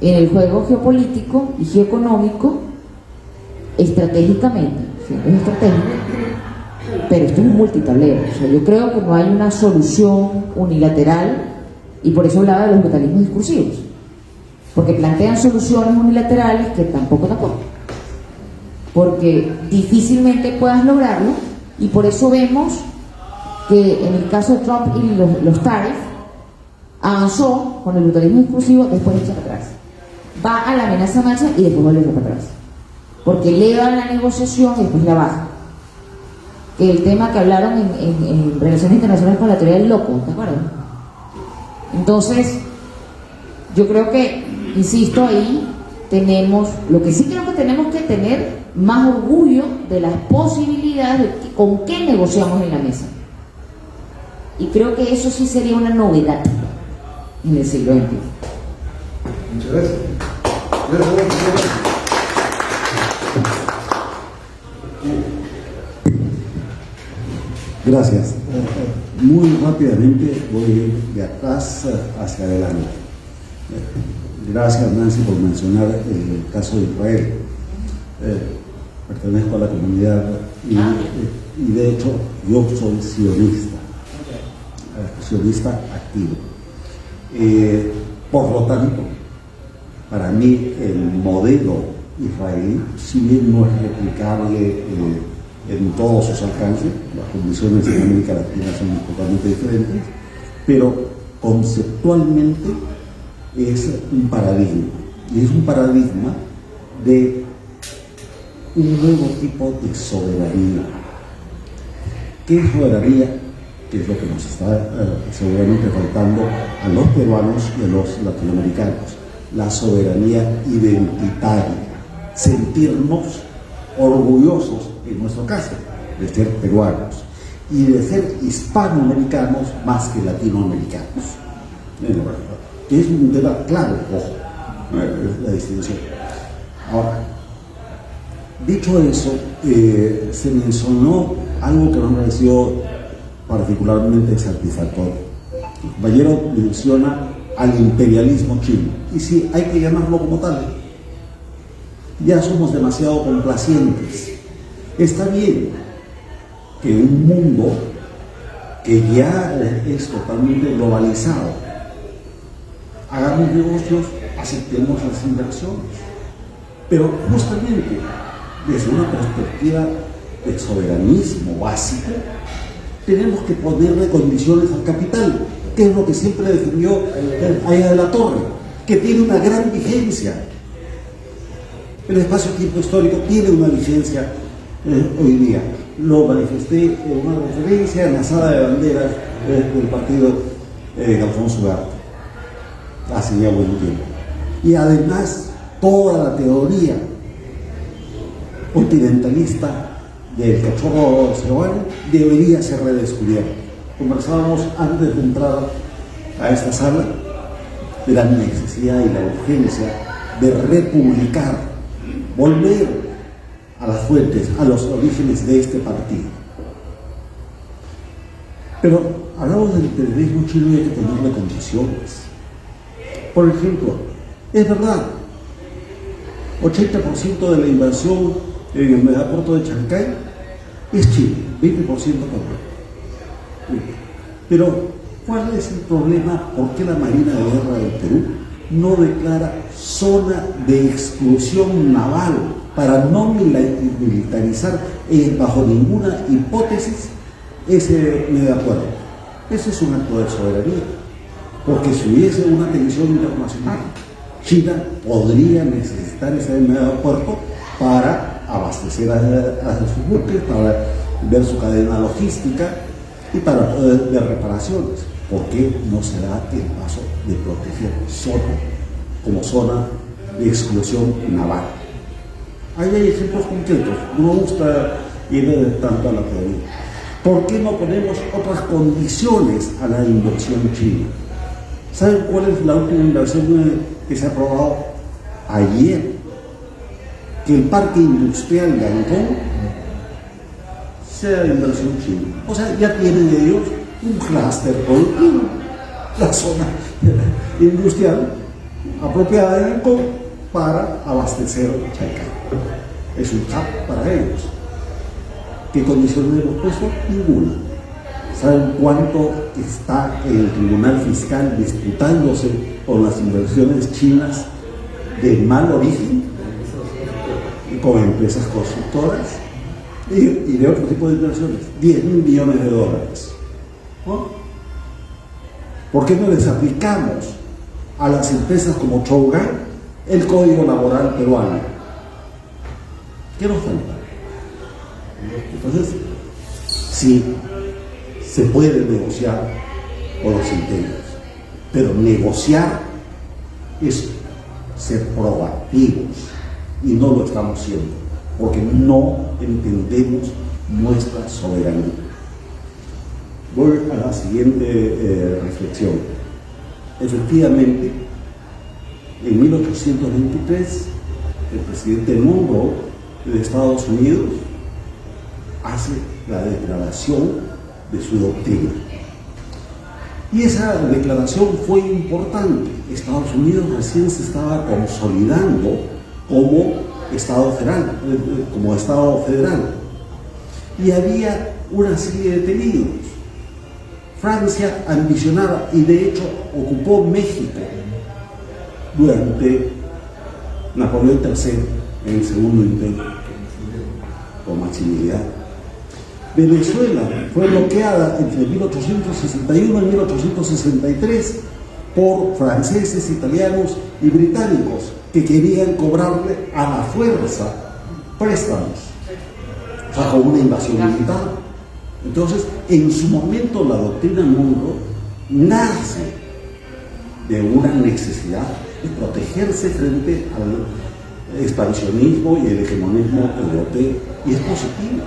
en el juego geopolítico y geoeconómico estratégicamente, siendo estratégico, pero esto es un multitablero. O sea, yo creo que no hay una solución unilateral, y por eso hablaba de los brutalismos discursivos, porque plantean soluciones unilaterales que tampoco, porque difícilmente puedas lograrlo, y por eso vemos que en el caso de Trump y los tariffs avanzó con el brutalismo discursivo, después echa para atrás, va a la amenaza marcha y después vuelve para atrás, porque eleva la negociación y después la baja. Que el tema que hablaron en relaciones internacionales con la teoría del loco, ¿te acuerdas? Entonces, yo creo que, insisto, ahí tenemos, lo que sí creo que tenemos que tener más orgullo de las posibilidades de con qué negociamos en la mesa. Y creo que eso sí sería una novedad en el siglo XXI. Muchas gracias. Gracias. Gracias. Muy rápidamente voy a ir de atrás hacia adelante. Gracias, Nancy, por mencionar el caso de Israel. Pertenezco a la comunidad y de hecho yo soy sionista activo. Por lo tanto, para mí el modelo israelí, si bien no es replicable en todos sus alcances, las condiciones en América Latina son totalmente diferentes, pero conceptualmente es un paradigma, y es un paradigma de un nuevo tipo de soberanía. ¿Qué es soberanía? Que es lo que nos está seguramente faltando a los peruanos y a los latinoamericanos: la soberanía identitaria, sentirnos orgullosos, en nuestro caso, de ser peruanos y de ser hispanoamericanos más que latinoamericanos. Que es un tema claro, ojo, la distinción. Ahora, dicho eso, se mencionó algo que me pareció particularmente satisfactorio. El compañero menciona al imperialismo chino, y sí, hay que llamarlo como tal. Ya somos demasiado complacientes. Está bien que un mundo que ya es totalmente globalizado, hagamos negocios, aceptemos las inversiones, pero justamente desde una perspectiva de soberanismo básico, tenemos que ponerle condiciones al capital, que es lo que siempre defendió Aya de la Torre, que tiene una gran vigencia. El espacio-tiempo histórico tiene una vigencia hoy día. Lo manifesté en una referencia en la sala de banderas del partido de Alfonso Ugarte hace ya buen tiempo. Y además, toda la teoría continentalista del cachorro cebuano debería ser redescubierta. Conversábamos antes de entrar a esta sala de la necesidad y la urgencia de republicar, volver a las fuentes, a los orígenes de este partido. Pero hablamos del imperialismo chino y hay que ponerle condiciones. Por ejemplo, es verdad, 80% de la inversión en el megapuerto de Chancay es chino, 20% compró. Pero, ¿cuál es el problema? ¿Por qué la Marina de Guerra del Perú no declara zona de exclusión naval para no militarizar bajo ninguna hipótesis ese megapuerto? Ese es un acto de soberanía, porque si hubiese una tensión internacional, China podría necesitar ese megapuerto para abastecer a sus buques, para ver su cadena logística y para poder ver reparaciones. ¿Por qué no se da el paso de proteger zona como zona de exclusión naval? Ahí hay ejemplos concretos. No me gusta ir tanto a la teoría. ¿Por qué no ponemos otras condiciones a la inversión china? ¿Saben cuál es la última inversión que se ha aprobado ayer? Que el parque industrial de Ancón sea de inversión china. O sea, ya tienen ellos un clúster productivo, la zona industrial apropiada en el COP para abastecer Chaycal. Es un hub para ellos. ¿Qué condiciones hemos puesto? Ninguna. ¿Saben cuánto está el Tribunal Fiscal disputándose con las inversiones chinas de mal origen, con empresas constructoras y de otro tipo de inversiones? 10.000 millones de dólares. ¿No? ¿Por qué no les aplicamos a las empresas como Chougan el Código Laboral peruano? ¿Qué nos falta? Entonces, sí, se puede negociar con los interiores, pero negociar es ser proactivos y no lo estamos siendo, porque no entendemos nuestra soberanía. Voy a la siguiente reflexión. Efectivamente, en 1823, el presidente Monroe de Estados Unidos hace la declaración de su doctrina. Y esa declaración fue importante. Estados Unidos recién se estaba consolidando como Estado federal. Y había una serie de peligros. Francia ambicionaba y de hecho ocupó México durante Napoleón III en el segundo intento con Maximiliano. Venezuela fue bloqueada entre 1861 y 1863 por franceses, italianos y británicos que querían cobrarle a la fuerza préstamos bajo una invasión militar. Entonces, en su momento la doctrina Monroe nace de una necesidad de protegerse frente al expansionismo y el hegemonismo europeo, y es positivo.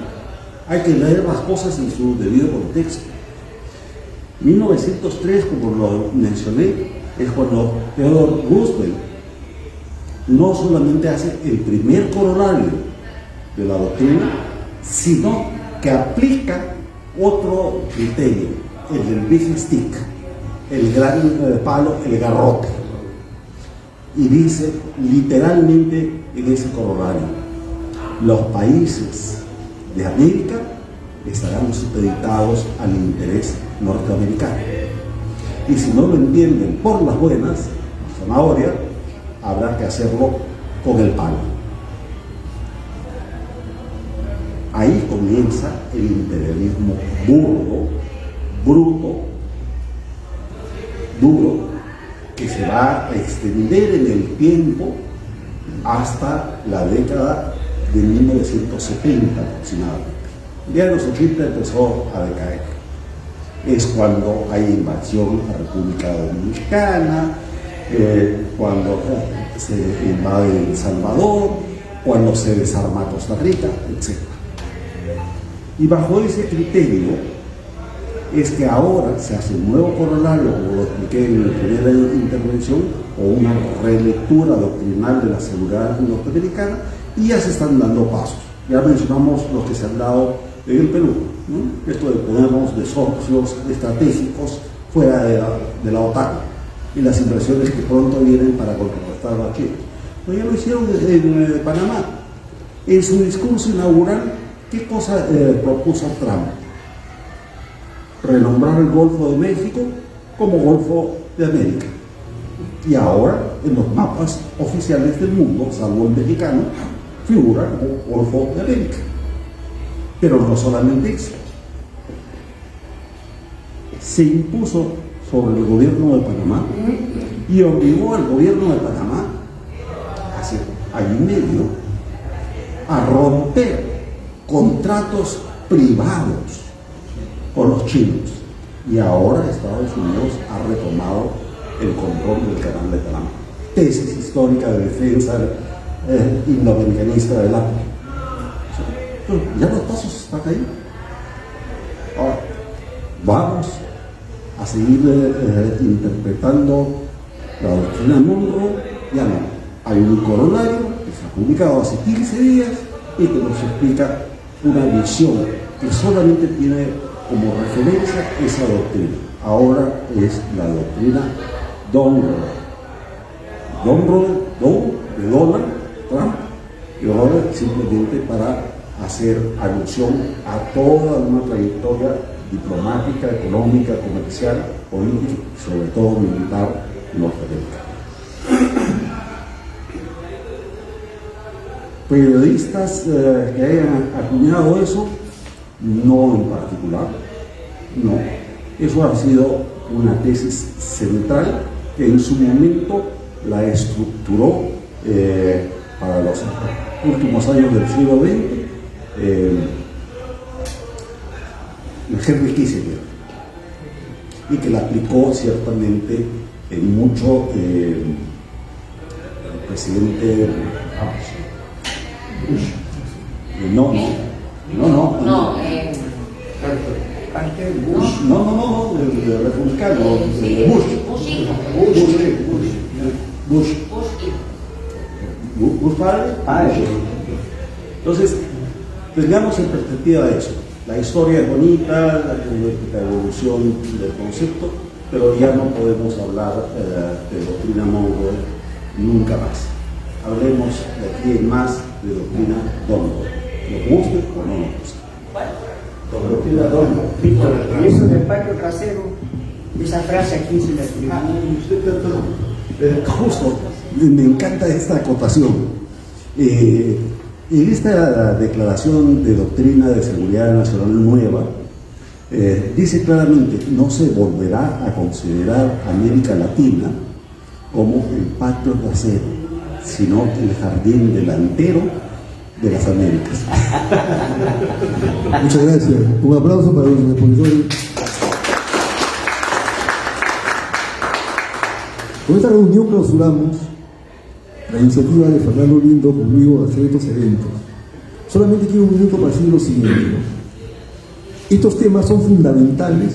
Hay que leer las cosas en su debido contexto. 1903, como lo mencioné, es cuando Theodore Roosevelt no solamente hace el primer corolario de la doctrina, sino que aplica otro criterio, el del big stick, el gran palo, el garrote. Y dice literalmente en ese corolario: los países de América estarán supeditados al interés norteamericano. Y si no lo entienden por las buenas, zanahoria, habrá que hacerlo con el palo. Ahí comienza el imperialismo burdo, bruto, duro, que se va a extender en el tiempo hasta la década de 1970 aproximadamente. Ya en los 80 empezó a decaer. Es cuando hay invasión a República Dominicana, cuando se invade El Salvador, cuando se desarma Costa Rica, etc. Y bajo ese criterio es que ahora se hace un nuevo corolario, como lo expliqué en mi primera intervención, o una relectura doctrinal de la seguridad norteamericana, y ya se están dando pasos. Ya mencionamos los que se han dado en el Perú, ¿no? Esto de ponernos de socios estratégicos fuera de la OTAN y las inversiones que pronto vienen para contrarrestar a Chile. Pero ya lo hicieron en Panamá. En su discurso inaugural, ¿qué cosa propuso Trump? Renombrar el Golfo de México como Golfo de América. Y ahora, en los mapas oficiales del mundo, salvo el mexicano, figura como Golfo de América. Pero no solamente eso. Se impuso sobre el gobierno de Panamá y obligó al gobierno de Panamá hace año y medio a romper contratos privados con los chinos. Y ahora Estados Unidos ha retomado el control del canal de Panamá. Tesis histórica de defensa indoamericanista del APA. Ya los pasos están ahí. Ahora, vamos a seguir interpretando la doctrina Monroe. Ya no. Hay un corolario que se ha publicado hace 15 días y que nos explica una visión que solamente tiene como referencia esa doctrina. Ahora es la doctrina Monroe. de Donald Trump, y ahora simplemente para hacer alusión a toda una trayectoria diplomática, económica, comercial, política y sobre todo militar norteamericana. Periodistas que hayan acuñado eso, no en particular, no. Eso ha sido una tesis central que en su momento la estructuró para los últimos años del siglo XX Henry Kissinger, y que la aplicó ciertamente en mucho el presidente Bush. No, el republicano, Bush padre. Entonces, tengamos en perspectiva eso. La historia es bonita, la evolución del concepto, pero ya no podemos hablar de doctrina Monroe nunca más. Hablemos de aquí en más de doctrina Monroe. ¿Nos guste o no nos guste? Doctrina Monroe. Víctor, eso del patio trasero, esa frase aquí se la escribió. Justo, me encanta esta acotación. En esta declaración de doctrina de seguridad nacional nueva, dice claramente: no se volverá a considerar América Latina como el patio trasero, sino el jardín delantero de las Américas. Muchas gracias. Un aplauso para los expositores. Con esta reunión clausuramos la iniciativa de Fernando Lindo conmigo de hacer estos eventos. Solamente quiero un minuto para decir lo siguiente, ¿no? Estos temas son fundamentales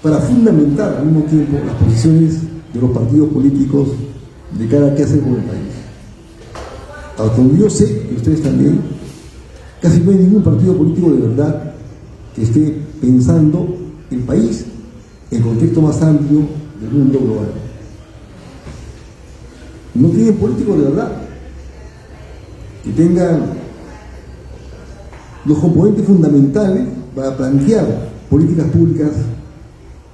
para fundamentar al mismo tiempo las posiciones de los partidos políticos de cara a qué hacer con el país. Hasta donde yo sé, y ustedes también, casi no hay ningún partido político de verdad que esté pensando el país en el contexto más amplio del mundo global. No tienen políticos de verdad que tengan los componentes fundamentales para plantear políticas públicas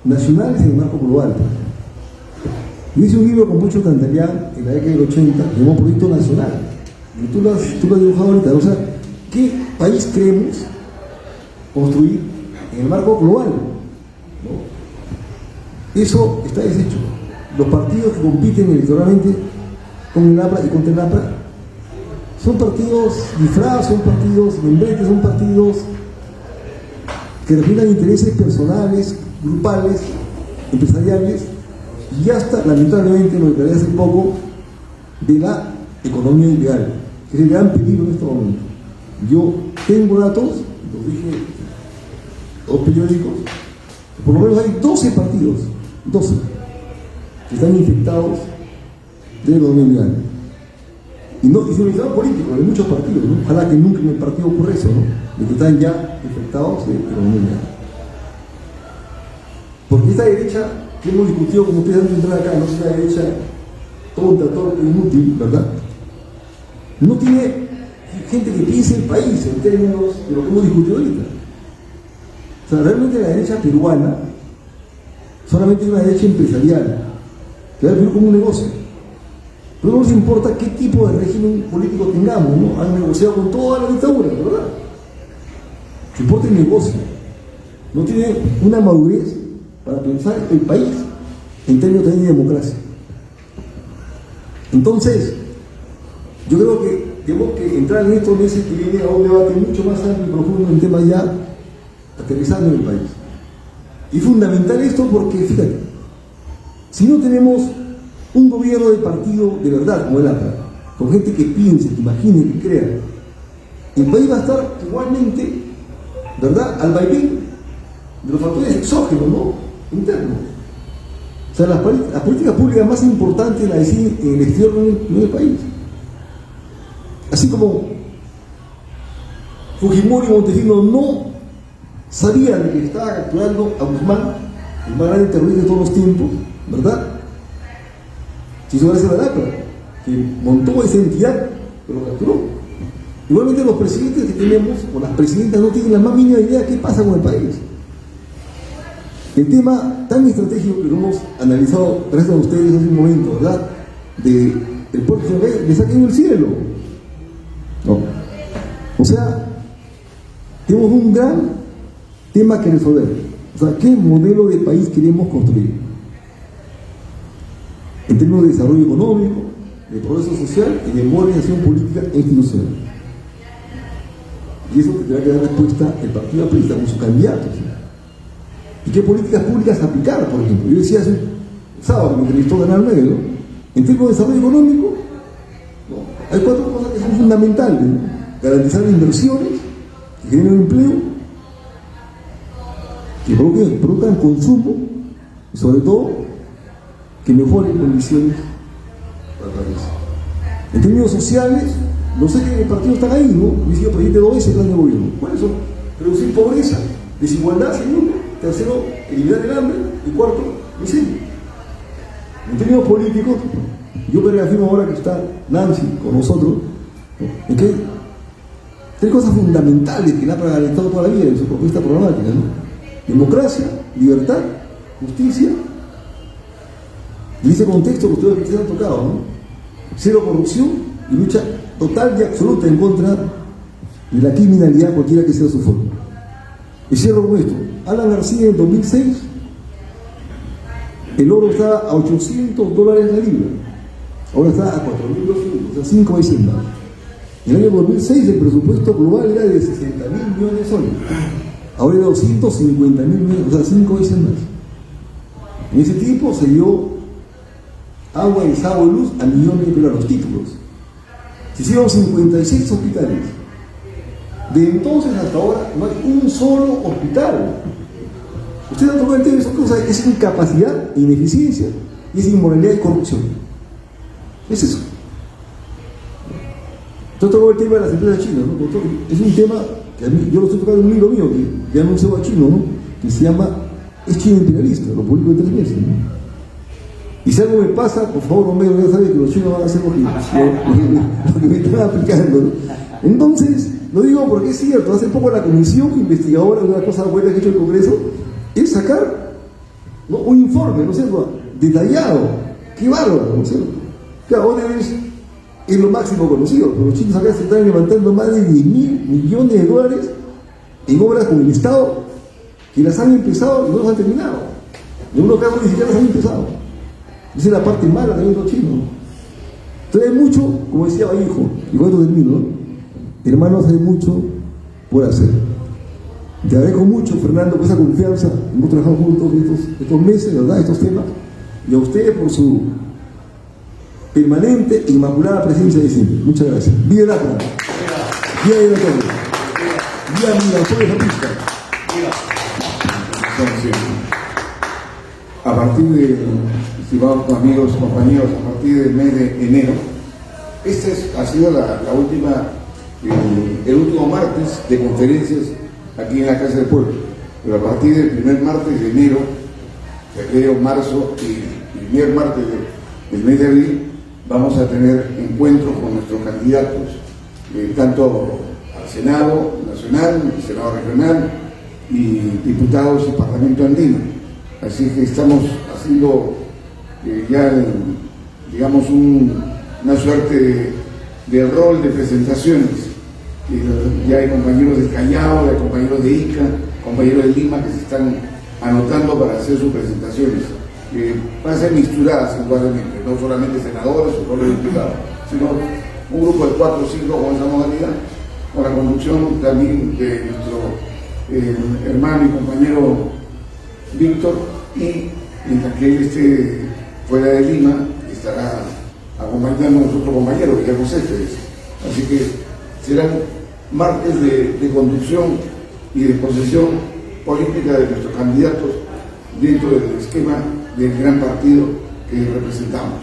nacionales en el marco global. Yo hice un libro con Mucho Tantalián en la década del 80, llamado Proyecto Nacional. Y tú lo has dibujado ahorita. O sea, ¿qué país queremos construir en el marco global? ¿No? Eso está deshecho. Los partidos que compiten electoralmente con el APRA y contra el APRA son partidos disfrazados, son partidos membretes, son partidos que representan intereses personales, grupales, empresariales, y hasta, lamentablemente, lo declaré hace poco, de la economía ilegal, que es el gran peligro en este momento. Yo tengo datos, los dije, dos periódicos, por lo menos hay 12 partidos, 12, que están infectados de economía ilegal. Y se organizaron políticos de muchos partidos, ¿no? Ojalá que nunca en el partido ocurra eso, ¿no? De que están ya infectados de economía ilegal. Porque esta derecha que hemos discutido, como ustedes han entrado acá, no es una derecha tonta, torpe, inútil, ¿verdad? No tiene gente que piense el país en términos de lo que hemos discutido ahorita. O sea, realmente la derecha peruana solamente es una derecha empresarial, que va a vivir como un negocio. Pero no nos importa qué tipo de régimen político tengamos, ¿no? Han negociado con toda la dictadura, ¿verdad? Se importa el negocio. No tiene una madurez para pensar el país en términos también de democracia. Entonces, yo creo que tenemos que entrar en estos meses que viene a un debate mucho más amplio y profundo en temas ya aterrizando en el país. Y fundamental esto porque, fíjate, si no tenemos un gobierno de partido de verdad como el APRA, con gente que piense, que imagine, que crea, el país va a estar igualmente, ¿verdad?, al vaivén de los factores exógenos, ¿no?, internos. O sea, las políticas públicas más importantes las deciden en el exterior, no en el país. Así como Fujimori y Montesinos no sabían que estaba capturando a Guzmán, el más grande terrorista de todos los tiempos, ¿verdad?, Si hizo gracia a la DAPRA, que montó esa entidad, pero lo capturó. Igualmente los presidentes que tenemos, o las presidentas, no tienen la más mínima idea de qué pasa con el país. El tema tan estratégico que lo hemos analizado gracias a ustedes hace un momento, ¿verdad? De el puerto de Shanghái, le saquen el cielo. No. O sea, tenemos un gran tema que resolver. O sea, ¿qué modelo de país queremos construir? En términos de desarrollo económico, de progreso social y de modernización política e institucional. Y eso tendrá que dar respuesta el Partido Aprista con sus candidatos. ¿Y qué políticas públicas aplicar, por ejemplo? Yo decía hace un sábado que me entrevistó Canal Negro, en términos de desarrollo económico, ¿no? Hay 4 cosas que son fundamentales, ¿no? Garantizar inversiones que generen empleo, que produzcan consumo y sobre todo que mejoren condiciones para el país. En términos sociales, no sé qué partidos están ahí, ¿no? Yo he sido presidente 2 veces del plan de gobierno. ¿Cuáles son? Reducir pobreza, desigualdad, segundo. Tercero, eliminar el hambre. Y cuarto, miseria. En términos políticos, yo me reafirmo ahora que está Nancy con nosotros, ¿no? En que hay 3 cosas fundamentales que la ha garantizado toda la vida en su propuesta programática, ¿no? Democracia, libertad, justicia. Y ese contexto que ustedes han tocado, ¿no? Cero corrupción y lucha total y absoluta en contra de la criminalidad, cualquiera que sea su forma. Y cierro con esto. Alan García en 2006, el oro estaba a $800 la libra, ahora está a 4.200, o sea, 5 veces más. En el año 2006 el presupuesto global era de 60.000 millones de soles, ahora es de 250.000 millones, o sea, 5 veces más. En ese tiempo se dio agua, desagüe y luz a millones de peruanos, títulos. Se hicieron 56 hospitales. De entonces hasta ahora no hay un solo hospital. Ustedes han tocado el tema de esas cosas, es incapacidad, ineficiencia, y es inmoralidad y corrupción. Es eso. Yo toco el tema de las empresas chinas, ¿no? Es un tema que a mí, yo lo estoy tocando en un libro mío que ya anunció a chino, ¿no? Que se llama Es China imperialista, lo publico en 3 meses, ¿no? Y si algo me pasa, por favor, Homero, ya sabe que los chinos van a hacer lo que me están aplicando, ¿no? Entonces, lo digo porque es cierto, hace poco la comisión investigadora, una cosa buena que ha hecho el Congreso, es sacar, ¿no? Un informe, ¿no es cierto?, detallado. ¡Qué bárbaro!, ¿no es cierto? Claro, Odebrecht es lo máximo conocido, pero los chinos acá se están levantando más de $10.000 millones en obras con el Estado que las han empezado y no las han terminado. En unos casos ni siquiera las han empezado. Esa es la parte mala también de los chinos. Entonces hay mucho, como decía Vallejo, y con esto termino, ¿no? Hermanos, hay mucho por hacer. Te agradezco mucho, Fernando, por esa confianza. Hemos trabajado juntos estos meses, ¿verdad?, estos temas. Y a ustedes por su permanente e inmaculada presencia de siempre. Muchas gracias. ¡Viva el APRA! ¡Viva el APRA! ¡Viva Migraciones Aprista! A partir de, estimados amigos, compañeros, a partir del mes de enero, ha sido la última, el último martes de conferencias aquí en la Casa del Pueblo. Pero a partir del primer martes de enero, febrero, marzo y el primer martes del mes de abril, vamos a tener encuentros con nuestros candidatos, tanto al Senado Nacional, al Senado Regional y diputados y Parlamento Andino. Así que estamos haciendo ya, digamos, una suerte de rol de presentaciones. Ya hay compañeros de Callao, hay compañeros de Ica, compañeros de Lima que se están anotando para hacer sus presentaciones. Van a ser mixturadas igualmente, no solamente senadores o solo diputados, sino un grupo de 4 o 5 con esa modalidad, con la conducción también de nuestro hermano y compañero Víctor, y mientras que él esté fuera de Lima, estará acompañando a nuestro compañero Guillermo Céspedes. Así que serán martes de conducción y de exposición política de nuestros candidatos dentro del esquema del gran partido que representamos.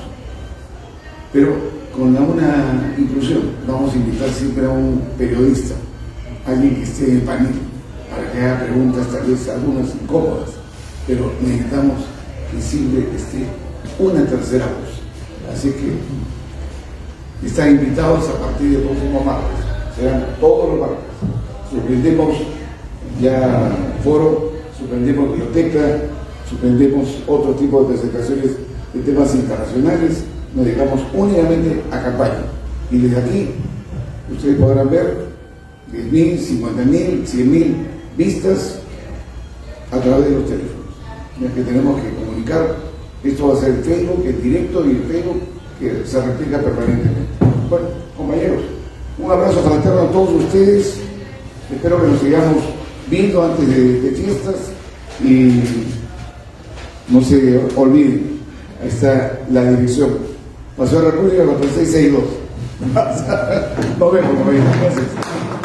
Pero con una inclusión, vamos a invitar siempre a un periodista, alguien que esté en el panel, para que haga preguntas, tal vez algunas incómodas, pero necesitamos que siempre esté una tercera voz, Así que están invitados a partir del próximo martes. Serán todos los martes. Suspendemos ya foro, suspendemos biblioteca, suspendemos otro tipo de presentaciones de temas internacionales, nos dedicamos únicamente a campaña. Y desde aquí, ustedes podrán ver 10.000, 50.000, 100.000 vistas a través de los teléfonos. Ya que tenemos que comunicar, esto va a ser el Facebook, el directo y el Facebook que se replica permanentemente. Bueno, compañeros, un abrazo fraterno a todos ustedes. Espero que nos sigamos viendo antes de fiestas y no se olviden, ahí está la dirección. Paseo de la República 4662. Nos vemos, compañeros. Gracias.